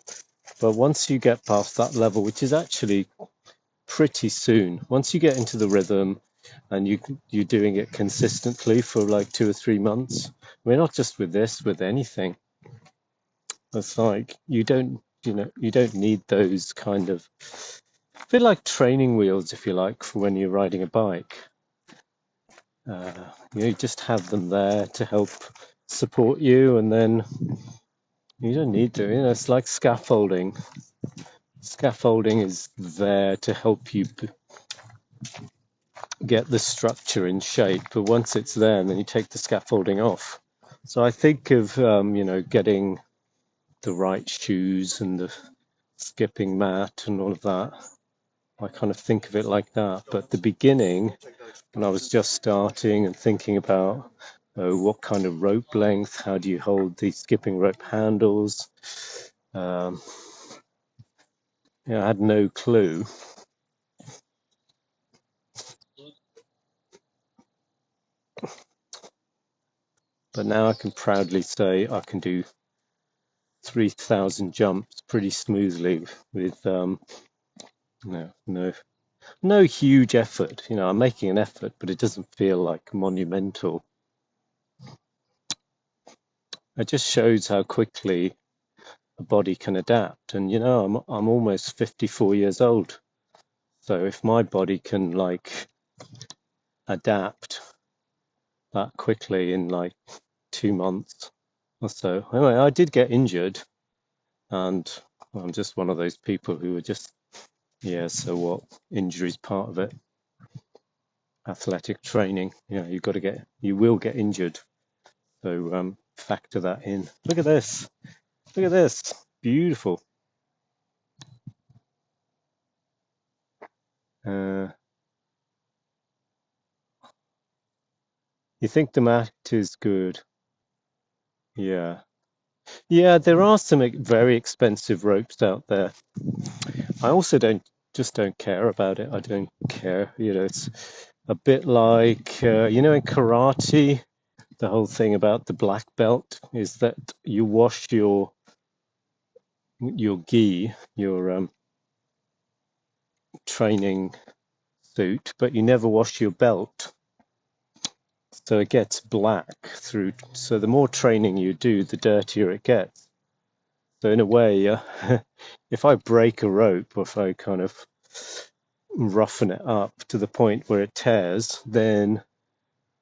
But once you get past that level, which is actually pretty soon, once you get into the rhythm and you're doing it consistently for like 2 or 3 months, I mean, not just with this, with anything. It's like you don't need those kind of a bit like training wheels, if you like, for when you're riding a bike. You just have them there to help support you, and then you don't need to. It's like scaffolding. Scaffolding is there to help you get the structure in shape, but once it's there, and then you take the scaffolding off. So I think of getting the right shoes and the skipping mat and all of that. I kind of think of it like that. But the beginning, when I was just starting and thinking about what kind of rope length, how do you hold the skipping rope handles, I had no clue. But now I can proudly say I can do 3,000 jumps pretty smoothly with no huge effort. You know, I'm making an effort, but it doesn't feel like monumental. It just shows how quickly a body can adapt. And you know, I'm almost 54 years old. So if my body can like adapt that quickly in like 2 months or so. Anyway, I did get injured, and I'm just one of those people who are just, yeah, so what? Injury's part of it. Athletic training, you will get injured. So factor that in. Look at this. Look at this. Beautiful. Uh, you think the mat is good? Yeah. Yeah, there are some very expensive ropes out there. I also don't care about it. I don't care. You know, it's a bit like in karate, the whole thing about the black belt is that you wash your gi, your training suit, but you never wash your belt. So it gets black through. So the more training you do, the dirtier it gets. So in a way, if I break a rope or if I kind of roughen it up to the point where it tears, then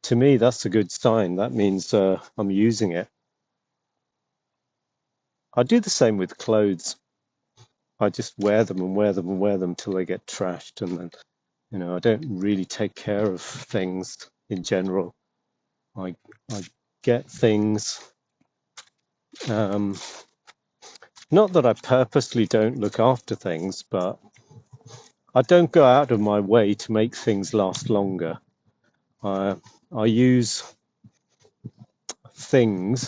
to me that's a good sign. That means I'm using it. I do the same with clothes. I just wear them and wear them and wear them till they get trashed, and then I don't really take care of things in general. I get things. Um, Not that I purposely don't look after things, but I don't go out of my way to make things last longer. I use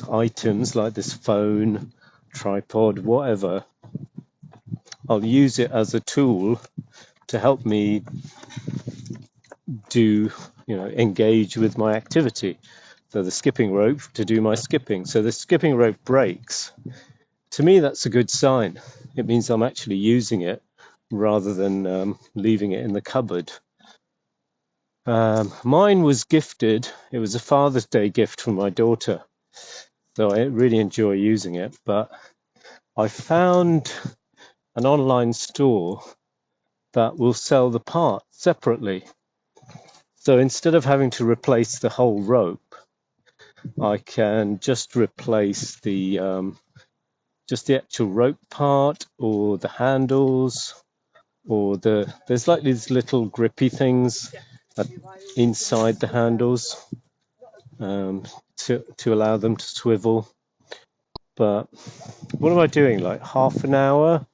items like this phone, tripod, whatever. I'll use it as a tool to help me engage with my activity. So the skipping rope to do my skipping. So the skipping rope breaks. To me, that's a good sign. It means I'm actually using it rather than leaving it in the cupboard. Mine was gifted. It was a Father's Day gift from my daughter. So I really enjoy using it. But I found an online store that will sell the parts separately. So instead of having to replace the whole rope, I can just replace the actual rope part or the handles or there's like these little grippy things inside the handles to allow them to swivel. But what am I doing? Like half an hour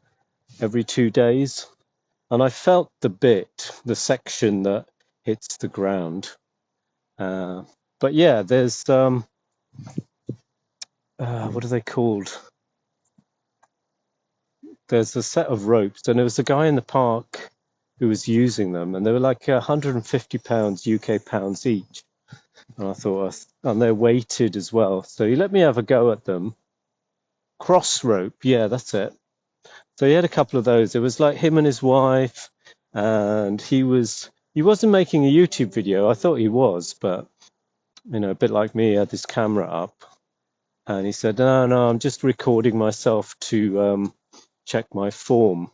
every 2 days? And I felt the section that hits the ground. But yeah, there's what are they called? There's a set of ropes, and there was a guy in the park who was using them, and they were like £150 UK pounds each. And I thought, and they're weighted as well. So he let me have a go at them. Cross rope, yeah, that's it. So he had a couple of those. It was like him and his wife, and he wasn't making a YouTube video. I thought he was, but a bit like me, he had his camera up, and he said, "No, I'm just recording myself to check my form."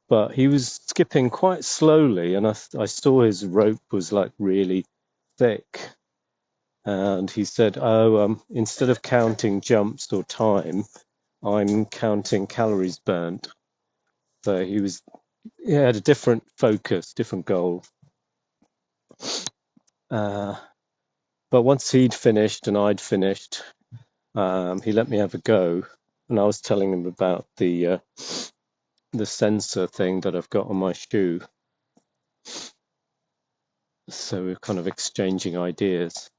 But he was skipping quite slowly, and I saw his rope was like really thick. And he said, "Oh, instead of counting jumps or time, I'm counting calories burnt." So he had a different focus, different goal. But once he'd finished and I'd finished, he let me have a go, and I was telling him about the sensor thing that I've got on my shoe. So we're kind of exchanging ideas.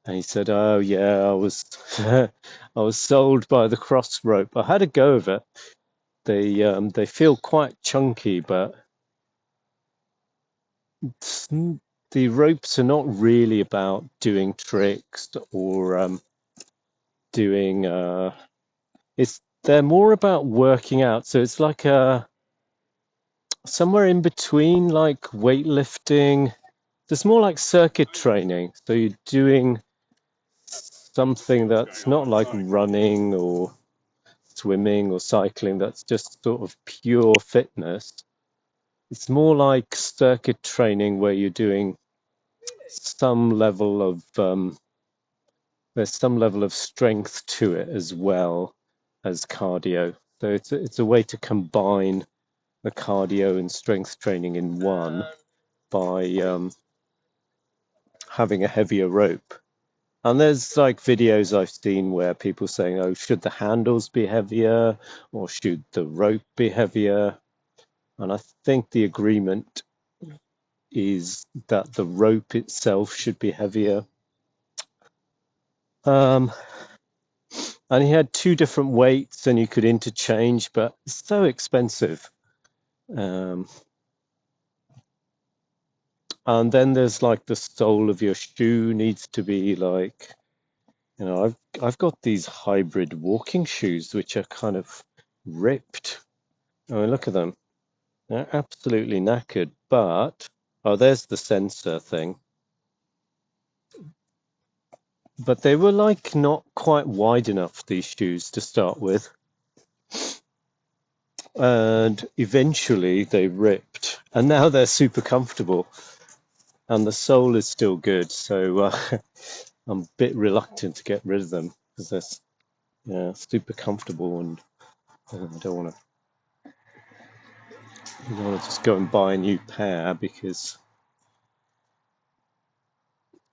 And he said, "Oh yeah, I was I was sold by the cross rope. I had a go of it. They feel quite chunky, but the ropes are not really about doing tricks or doing they're more about working out. So it's like somewhere in between like weightlifting. It's more like circuit training. So you're doing something that's not like running or swimming or cycling, that's just sort of pure fitness. It's more like circuit training where you're doing some level of there's some level of strength to it as well as cardio. So it's a way to combine the cardio and strength training in one by having a heavier rope. And there's like videos I've seen where people saying, "Oh, should the handles be heavier or should the rope be heavier?" And I think the agreement is that the rope itself should be heavier. Um, and he had two different weights and you could interchange, but it's so expensive. Um, and then there's like the sole of your shoe needs to be like, I've got these hybrid walking shoes which are kind of ripped. I mean, look at them. They're absolutely knackered, but oh, there's the sensor thing. But they were like not quite wide enough, these shoes, to start with. And eventually they ripped. And now they're super comfortable. And the sole is still good. So I'm a bit reluctant to get rid of them because they're super comfortable. And I don't want to just go and buy a new pair because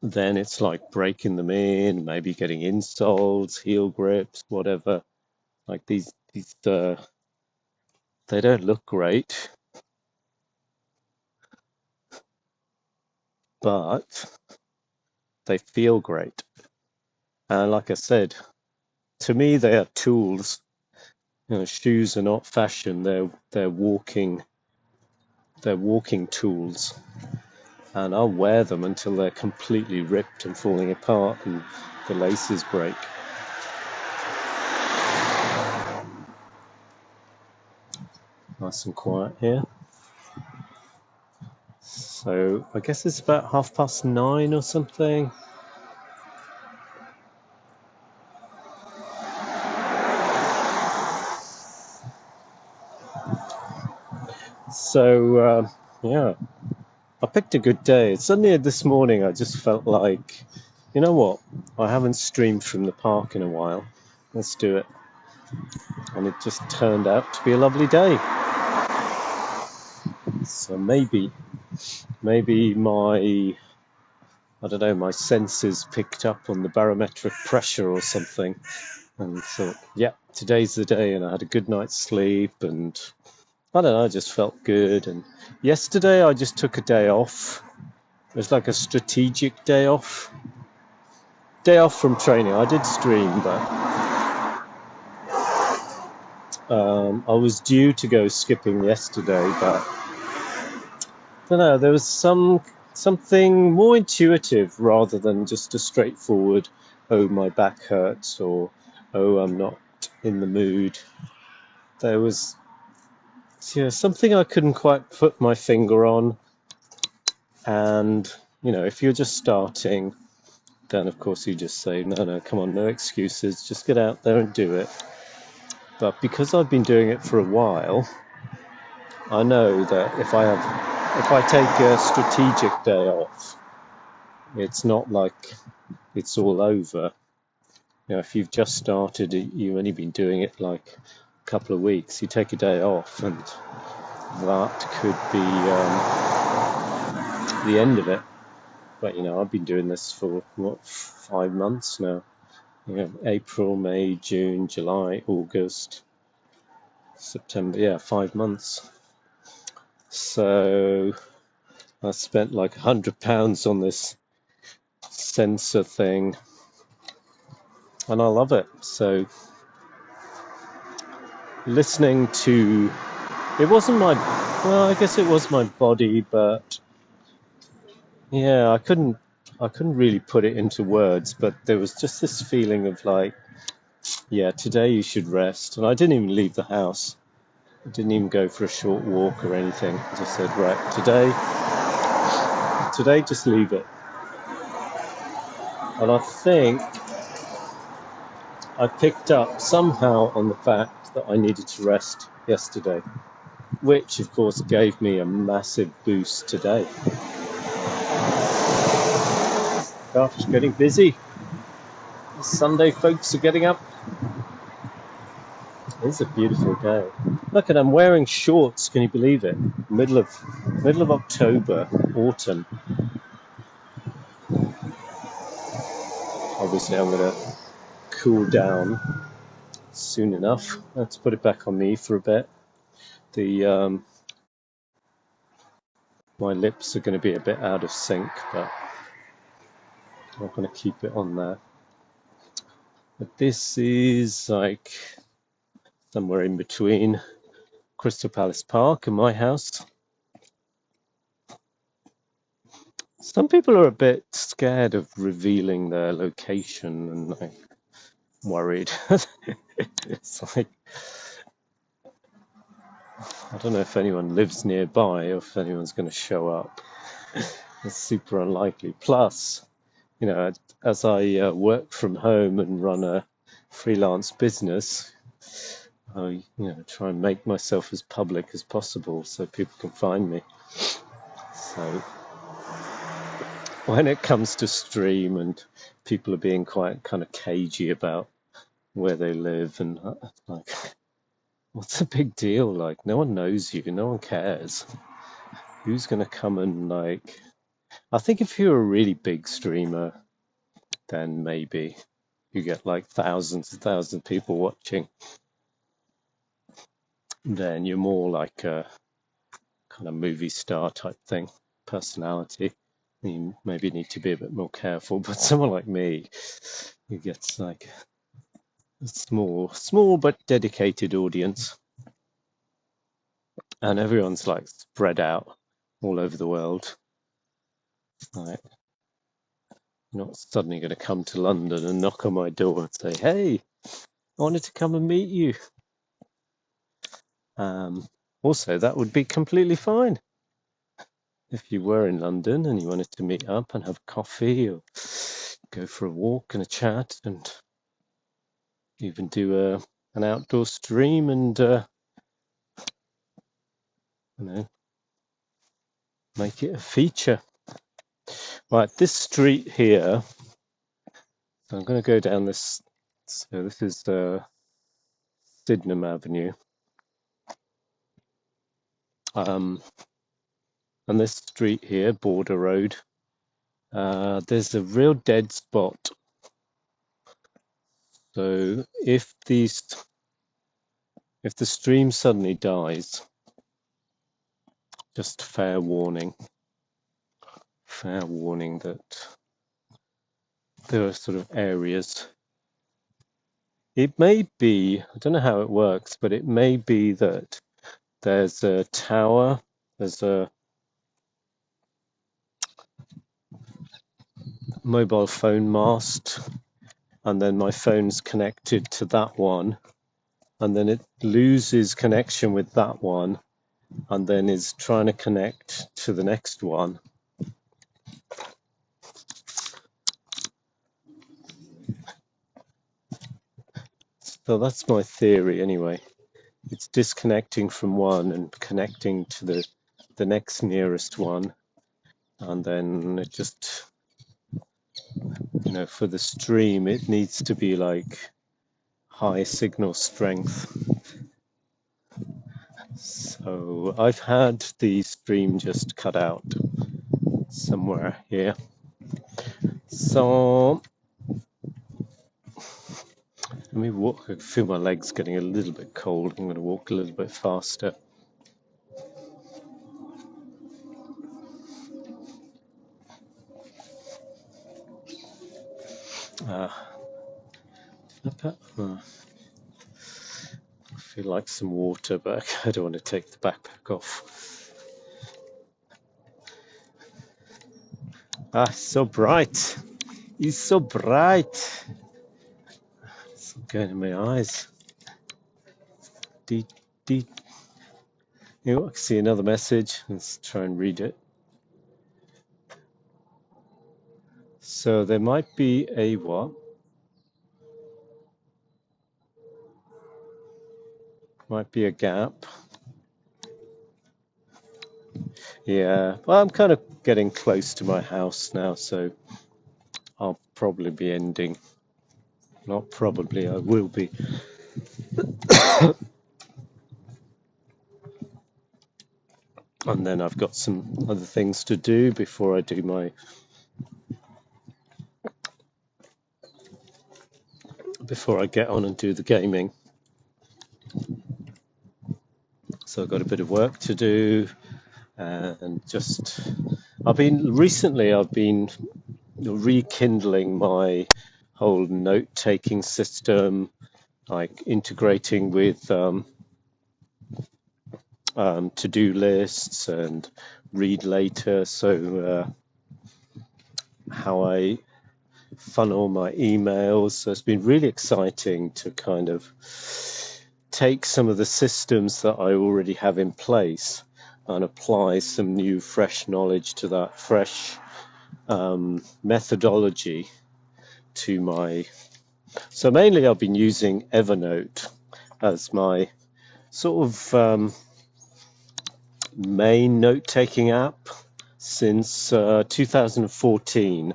then it's like breaking them in, maybe getting insoles, heel grips, whatever. Like these they don't look great, but they feel great. And like I said, to me they are tools. Shoes are not fashion. They're walking tools. And I'll wear them until they're completely ripped and falling apart and the laces break. Nice and quiet here. So I guess it's about 9:30 or something. So yeah, I picked a good day. Suddenly this morning I just felt like, you know what? I haven't streamed from the park in a while. Let's do it. And it just turned out to be a lovely day. So maybe I don't know, my senses picked up on the barometric pressure or something and thought, yeah, today's the day. And I had a good night's sleep and I don't know, I just felt good. And yesterday I just took a day off. It was like a strategic day off. Day off from training. I did stream, but I was due to go skipping yesterday, but I don't know, there was something more intuitive rather than just a straightforward, oh, my back hurts, or oh, I'm not in the mood. There was something I couldn't quite put my finger on. And, if you're just starting, then of course you just say, no, come on, no excuses, just get out there and do it. But because I've been doing it for a while, I know that if I take a strategic day off, it's not like it's all over. If you've just started, you've only been doing it like a couple of weeks, you take a day off and that could be the end of it. But I've been doing this for 5 months now. April, May, June, July, August, September, 5 months. So I spent like £100 on this sensor thing and I love it. So listening to it wasn't I guess it was my body, but yeah, I couldn't really put it into words, but there was just this feeling of like Yeah, today you should rest. And I didn't even leave the house. I didn't even go for a short walk or anything. I just said, right, today just leave it. And I think I picked up somehow on the fact that I needed to rest yesterday, which of course gave me a massive boost today. Gosh, getting busy. Sunday folks are getting up. It's a beautiful day. Look, and I'm wearing shorts. Can you believe it? Middle of October, autumn. Obviously, I'm going to cool down soon enough. Let's put it back on me for a bit. The my lips are going to be a bit out of sync, but I'm going to keep it on there. But this is like somewhere in between Crystal Palace Park and my house. Some people are a bit scared of revealing their location and like worried. It's like, I don't know if anyone lives nearby or if anyone's going to show up. It's super unlikely. Plus, you know, as I work from home and run a freelance business, I try and make myself as public as possible so people can find me. So when it comes to stream and people are being quite kind of cagey about where they live and like, what's the big deal? Like, no one knows you, no one cares. Who's going to come and like, I think if you're a really big streamer, then maybe you get like thousands and thousands of people watching. Then you're more like a kind of movie star type thing, personality. You maybe need to be a bit more careful, but someone like me, who gets like a small but dedicated audience, and everyone's like spread out all over the world. Like, you're not suddenly going to come to London and knock on my door and say, "Hey, I wanted to come and meet you." Also, that would be completely fine if you were in London and you wanted to meet up and have coffee or go for a walk and a chat and even do an outdoor stream and make it a feature. Right, this street here. So I'm going to go down this. So this is Sydenham Avenue. And this street here, Border Road, there's a real dead spot. So if the stream suddenly dies, just fair warning that there are sort of areas. It may be, I don't know how it works, but it may be that there's a tower, there's a mobile phone mast, and then my phone's connected to that one, and then it loses connection with that one, and then is trying to connect to the next one. So that's my theory anyway. It's disconnecting from one and connecting to the next nearest one, and then it just, for the stream it needs to be like high signal strength. So I've had the stream just cut out somewhere here. So let me walk. I feel my legs getting a little bit cold. I'm going to walk a little bit faster. I feel like some water, but I don't want to take the backpack off. So bright. It's so bright. It's going in my eyes. Dee, dee. You know, I can see another message. Let's try and read it. So there might be a what? Might be a gap. Yeah, well, I'm kind of getting close to my house now, so I'll probably be ending. Not probably, I will be. And then I've got some other things to do before I do before I get on and do the gaming. So I've got a bit of work to do, and I've been rekindling my whole note-taking system, like integrating with to-do lists and read later. So how I funnel my emails. So it's been really exciting to kind of take some of the systems that I already have in place and apply some new, fresh knowledge to that, fresh methodology to my. So mainly I've been using Evernote as my sort of main note-taking app since 2014.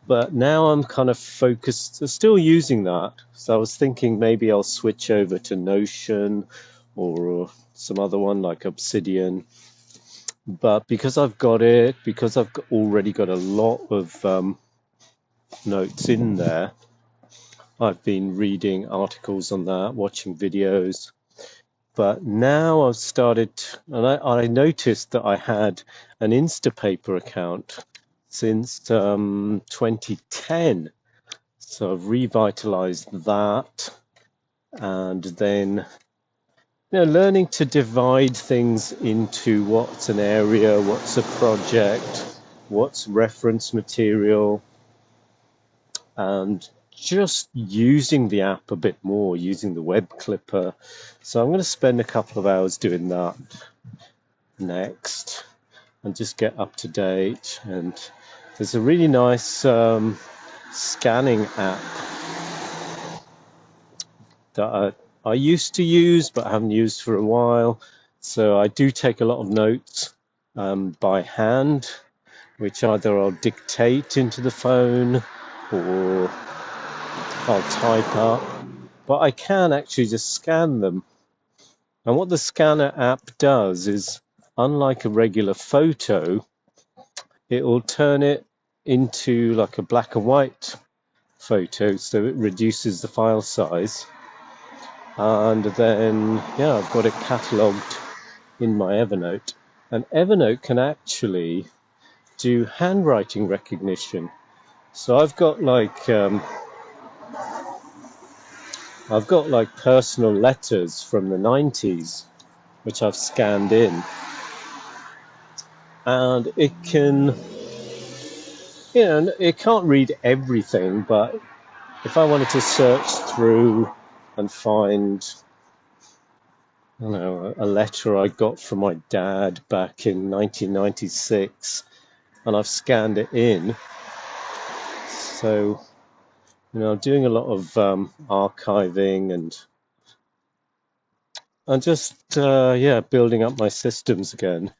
But now I'm kind of focused, still using that. So I was thinking maybe I'll switch over to Notion or some other one like Obsidian. But because I've already got a lot of notes in there, I've been reading articles on that, watching videos. But now I've started, and I noticed that I had an Instapaper account since 2010. So I've revitalized that, and then learning to divide things into what's an area, what's a project, what's reference material, and just using the app a bit more, using the web clipper. So I'm going to spend a couple of hours doing that next and just get up to date. And there's a really nice scanning app that I used to use but haven't used for a while. So I do take a lot of notes by hand, which either I'll dictate into the phone or I'll type up. But I can actually just scan them. And what the scanner app does is, unlike a regular photo, it will turn it into like a black and white photo, so it reduces the file size. And then, yeah, I've got it catalogued in my Evernote. And Evernote can actually do handwriting recognition. So I've got like personal letters from the 90s, which I've scanned in. And it can, it can't read everything, but if I wanted to search through and find, I don't know, a letter I got from my dad back in 1996, and I've scanned it in. So, I'm doing a lot of archiving and just, building up my systems again.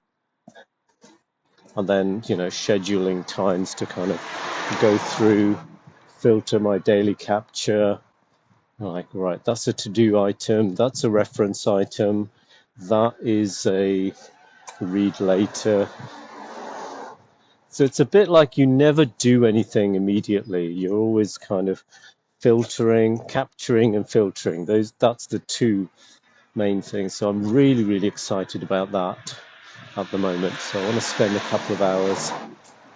And then, scheduling times to kind of go through, filter my daily capture. Like, right, that's a to-do item, that's a reference item, that is a read later. So it's a bit like you never do anything immediately. You're always kind of filtering, capturing and filtering. That's the two main things. So I'm really, really excited about that at the moment. So I want to spend a couple of hours.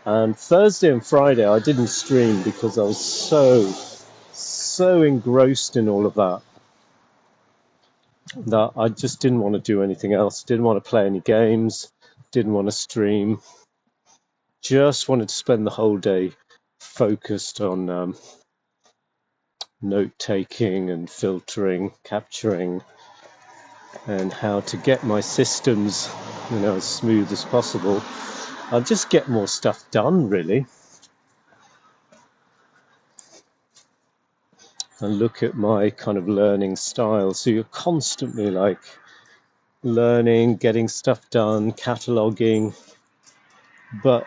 And Thursday and Friday I didn't stream because I was so engrossed in all of that I just didn't want to do anything else. Didn't want to play any games, didn't want to stream. just wanted to spend the whole day focused on note-taking and filtering, capturing, and how to get my systems, as smooth as possible. I'll just get more stuff done, really. And look at my kind of learning style. So you're constantly like learning, getting stuff done, cataloging, but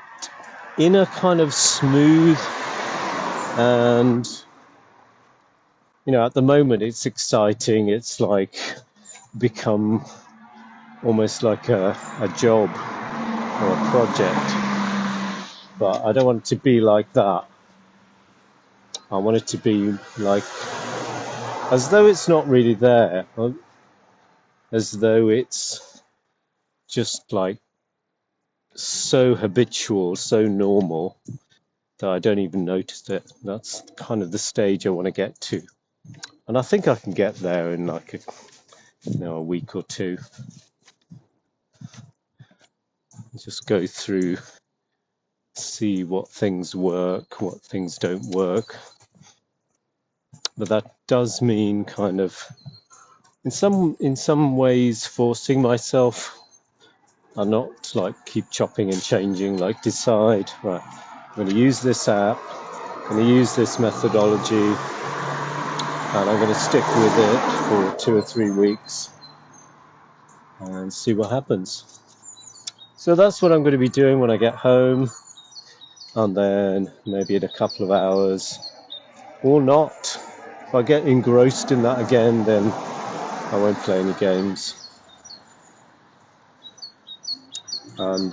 in a kind of smooth and, at the moment it's exciting. It's like become almost like a job or a project, but I don't want it to be like that. I want it to be like as though it's not really there, as though it's just like so habitual, so normal that I don't even notice it. That's kind of the stage I want to get to, and I think I can get there in like a week or two. Just go through, see what things work, what things don't work. But that does mean kind of in some ways forcing myself. I'm not like keep chopping and changing, like decide, right, I'm going to use this app, I'm going to use this methodology, and I'm going to stick with it for 2 or 3 weeks and see what happens. So that's what I'm going to be doing when I get home, and then maybe in a couple of hours, or not. If I get engrossed in that again, then I won't play any games. And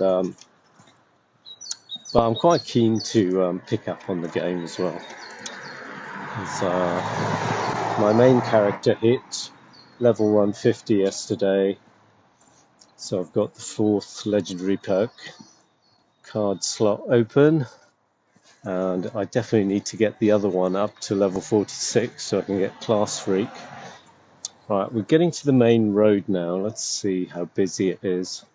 but I'm quite keen to pick up on the game as well. My main character hit level 150 yesterday, so I've got the 4th legendary perk card slot open, and I definitely need to get the other one up to level 46 so I can get Class Freak. Right, we're getting to the main road now. Let's see how busy it is.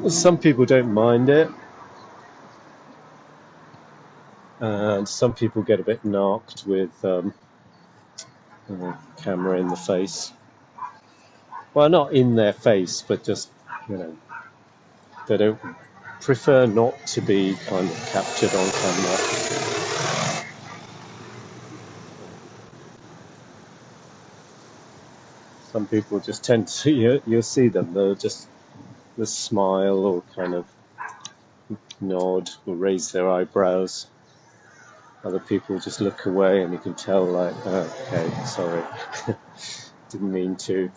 Some people don't mind it, and some people get a bit knocked with camera in the face. Well, not in their face, but just, they don't prefer not to be kind of captured on camera. Some people just tend to, you'll see them, they'll just smile or kind of nod or raise their eyebrows. Other people just look away and you can tell like, oh, okay, sorry, didn't mean to.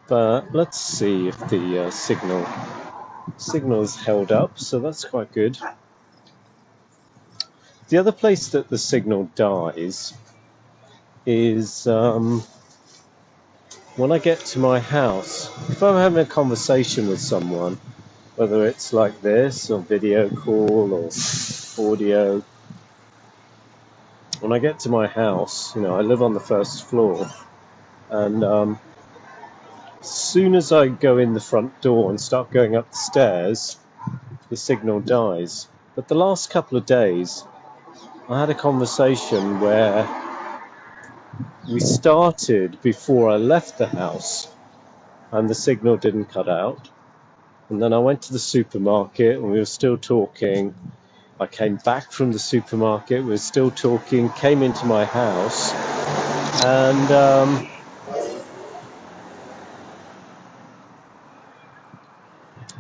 But let's see if the signal's held up, so that's quite good. The other place that the signal dies is when I get to my house. If I'm having a conversation with someone, whether it's like this or video call or audio, when I get to my house, I live on the 1st floor, and as soon as I go in the front door and start going up the stairs, the signal dies. But the last couple of days, I had a conversation where we started before I left the house and the signal didn't cut out. And then I went to the supermarket and we were still talking. I came back from the supermarket, we were still talking, came into my house, and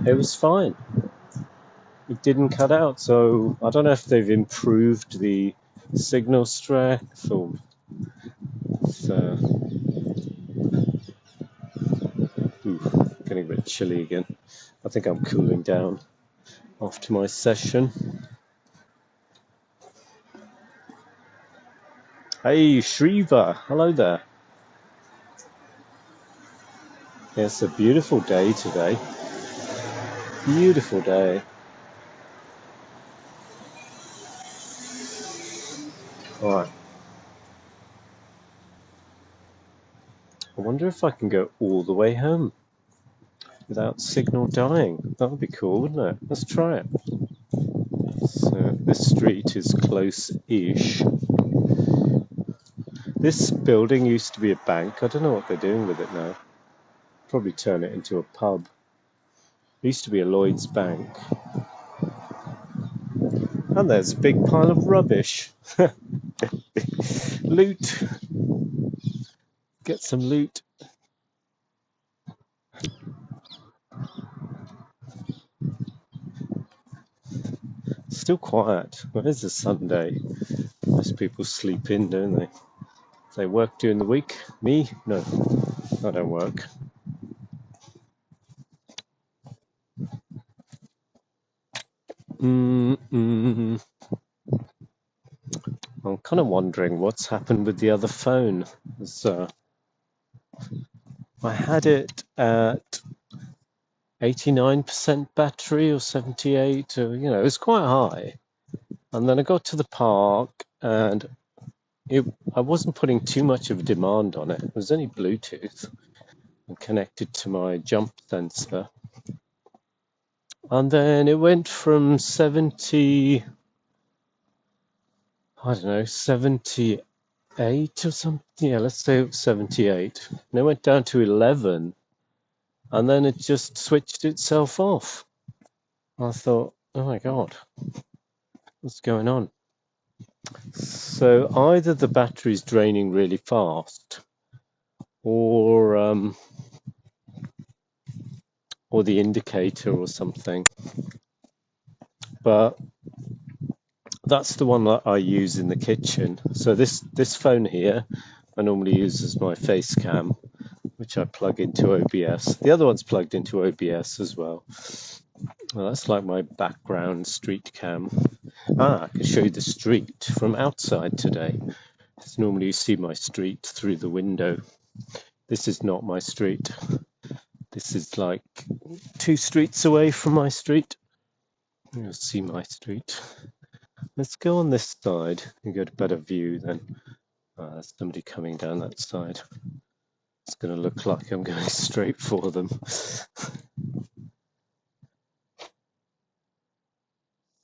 it was fine. It didn't cut out, so I don't know if they've improved the signal strength or getting a bit chilly again. I think I'm cooling down after my session. Hey, Shriva, hello there. It's a beautiful day today. Beautiful day. Alright, wonder if I can go all the way home without signal dying. That would be cool, wouldn't it? Let's try it. So this street is close-ish. This building used to be a bank. I don't know what they're doing with it now. Probably turn it into a pub. It used to be a Lloyd's Bank. And there's a big pile of rubbish. Loot. Get some loot. Still quiet. Well, it's a Sunday. Most people sleep in, don't they? They work during the week. Me? No, I don't work. I'm kind of wondering what's happened with the other phone. I had it at 89% battery or 78, or it was quite high. And then I got to the park and I wasn't putting too much of a demand on it. It was only Bluetooth and connected to my jump sensor. And then it went from 70, I don't know, 78 or something. Yeah, let's say it was 78. And it went down to 11. And then it just switched itself off. I thought, oh my God, what's going on? So either the battery's draining really fast, or the indicator or something. But that's the one that I use in the kitchen. So this phone here, I normally use as my face cam, which I plug into OBS. The other one's plugged into OBS as well. Well, that's like my background street cam. I can show you the street from outside today. Because normally you see my street through the window. This is not my street. This is like 2 streets away from my street. You'll see my street. Let's go on this side and get a better view then. There's somebody coming down that side. It's going to look like I'm going straight for them.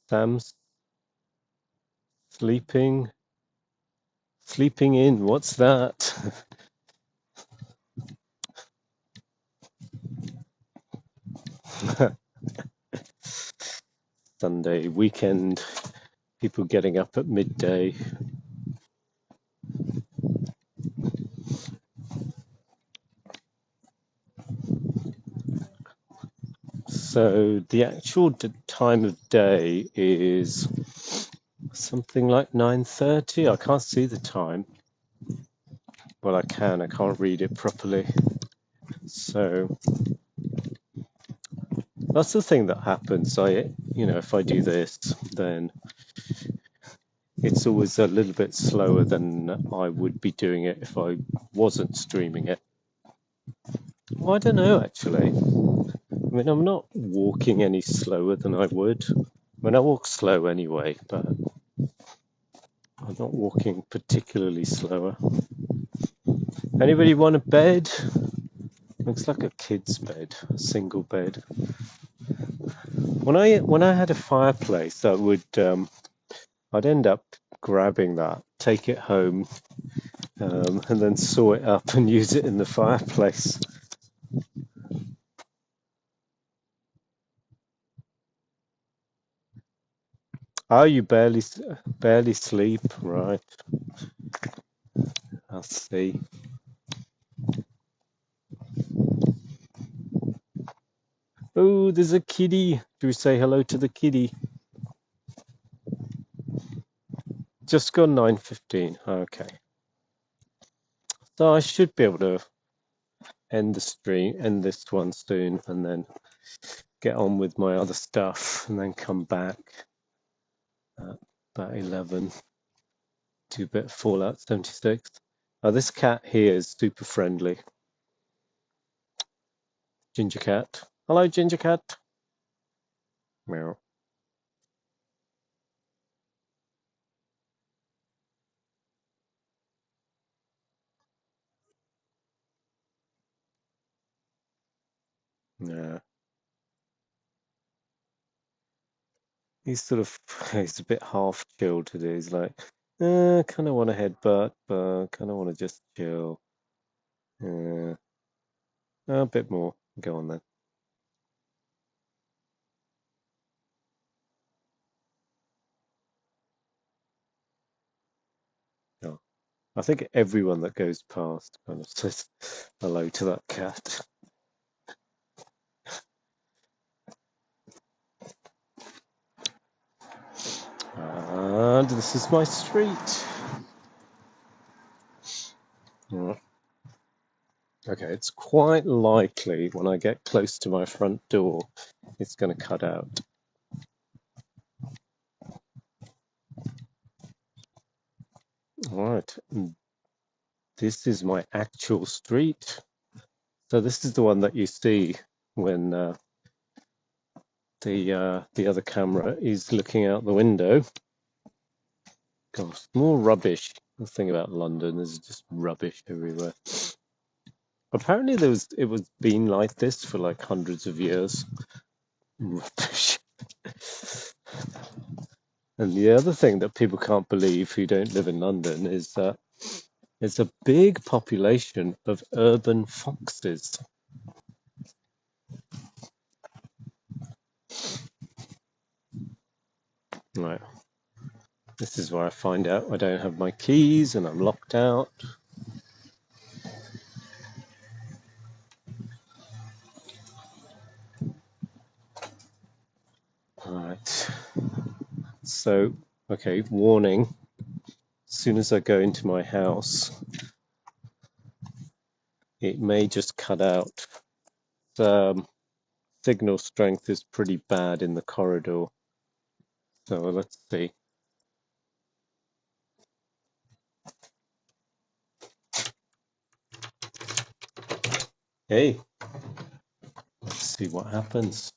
Sam's sleeping. Sleeping in, what's that? Sunday weekend, people getting up at midday. So the actual time of day is something like 9:30. I can't see the time. Well, I can't read it properly. So that's the thing that happens. If I do this, then it's always a little bit slower than I would be doing it if I wasn't streaming it. Well, I don't know, actually. I mean, I'm not walking any slower than I would. I mean, I walk slow anyway, but I'm not walking particularly slower. Anybody want a bed? Looks like a kid's bed, a single bed. When I had a fireplace, I'd end up grabbing that, take it home, and then saw it up and use it in the fireplace. Oh, you barely sleep, right? I'll see. Oh, there's a kitty. Do we say hello to the kitty? Just gone 9:15. Okay. So I should be able to end this one soon, and then get on with my other stuff, and then come back at about 11. Do a bit of Fallout 76. Oh, this cat here is super friendly. Ginger cat. Hello, Ginger cat. Meow. Yeah, he's sort of he's a bit half chilled today. He's like, kind of want to headbutt, but kind of want to just chill. Yeah, a bit more. Go on then. Oh, I think everyone that goes past kind of says hello to that cat. And this is my street. Yeah. Okay, it's quite likely when I get close to my front door, it's going to cut out. All right, this is my actual street. So this is the one that you see when the other camera is looking out the window. Gosh, more rubbish. The thing about London is just rubbish everywhere. Apparently, it was been like this for like hundreds of years. Rubbish. And the other thing that people can't believe who don't live in London is that there's a big population of urban foxes. Right. This is where I find out I don't have my keys and I'm locked out. Alright. So, okay, warning. As soon as I go into my house, it may just cut out. The signal strength is pretty bad in the corridor. So let's see. Hey, let's see what happens.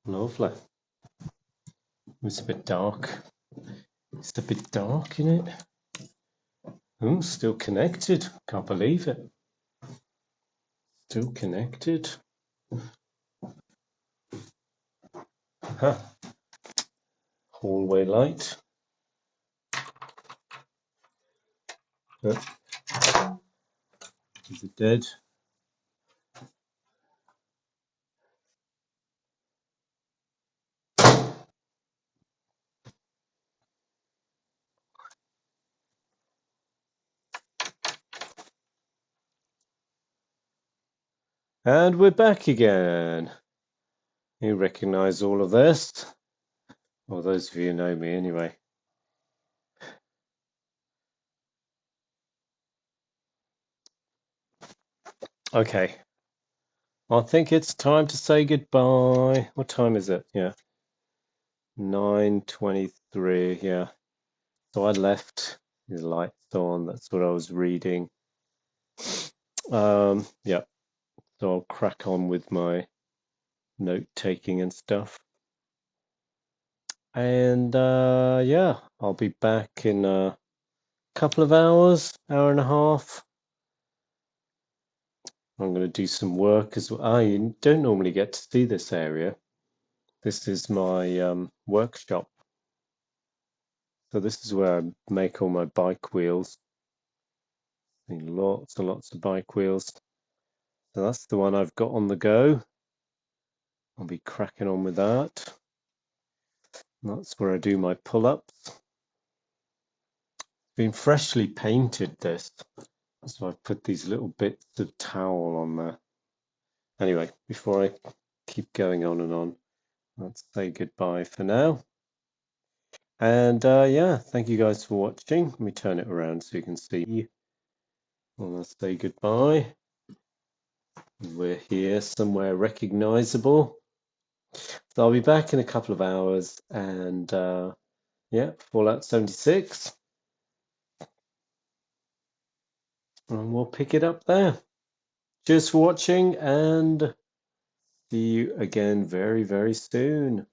Lovely. It's a bit dark. It's a bit dark in it. Oh, still connected. Can't believe it. Still connected. Huh. Hallway light. Is it dead? And we're back again. You recognize all of this? Well, those of you who know me anyway. Okay. I think it's time to say goodbye. What time is it? Yeah. 9:23. Yeah. So I left. The lights on. That's what I was reading. Yeah. So I'll crack on with my note taking and stuff. And yeah, I'll be back in a couple of hours, hour and a half. I'm going to do some work as well. I don't normally get to see this area. This is my workshop. So this is where I make all my bike wheels. Lots and lots of bike wheels. So that's the one I've got on the go. I'll be cracking on with that. That's where I do my pull-ups. Been freshly painted this. So I've put these little bits of towel on there. Anyway, before I keep going on, let's say goodbye for now. And yeah, thank you guys for watching. Let me turn it around so you can see. Well, let's say goodbye. We're here somewhere recognizable. So I'll be back in a couple of hours and yeah, Fallout 76. And we'll pick it up there. Cheers for watching and see you again very, very soon.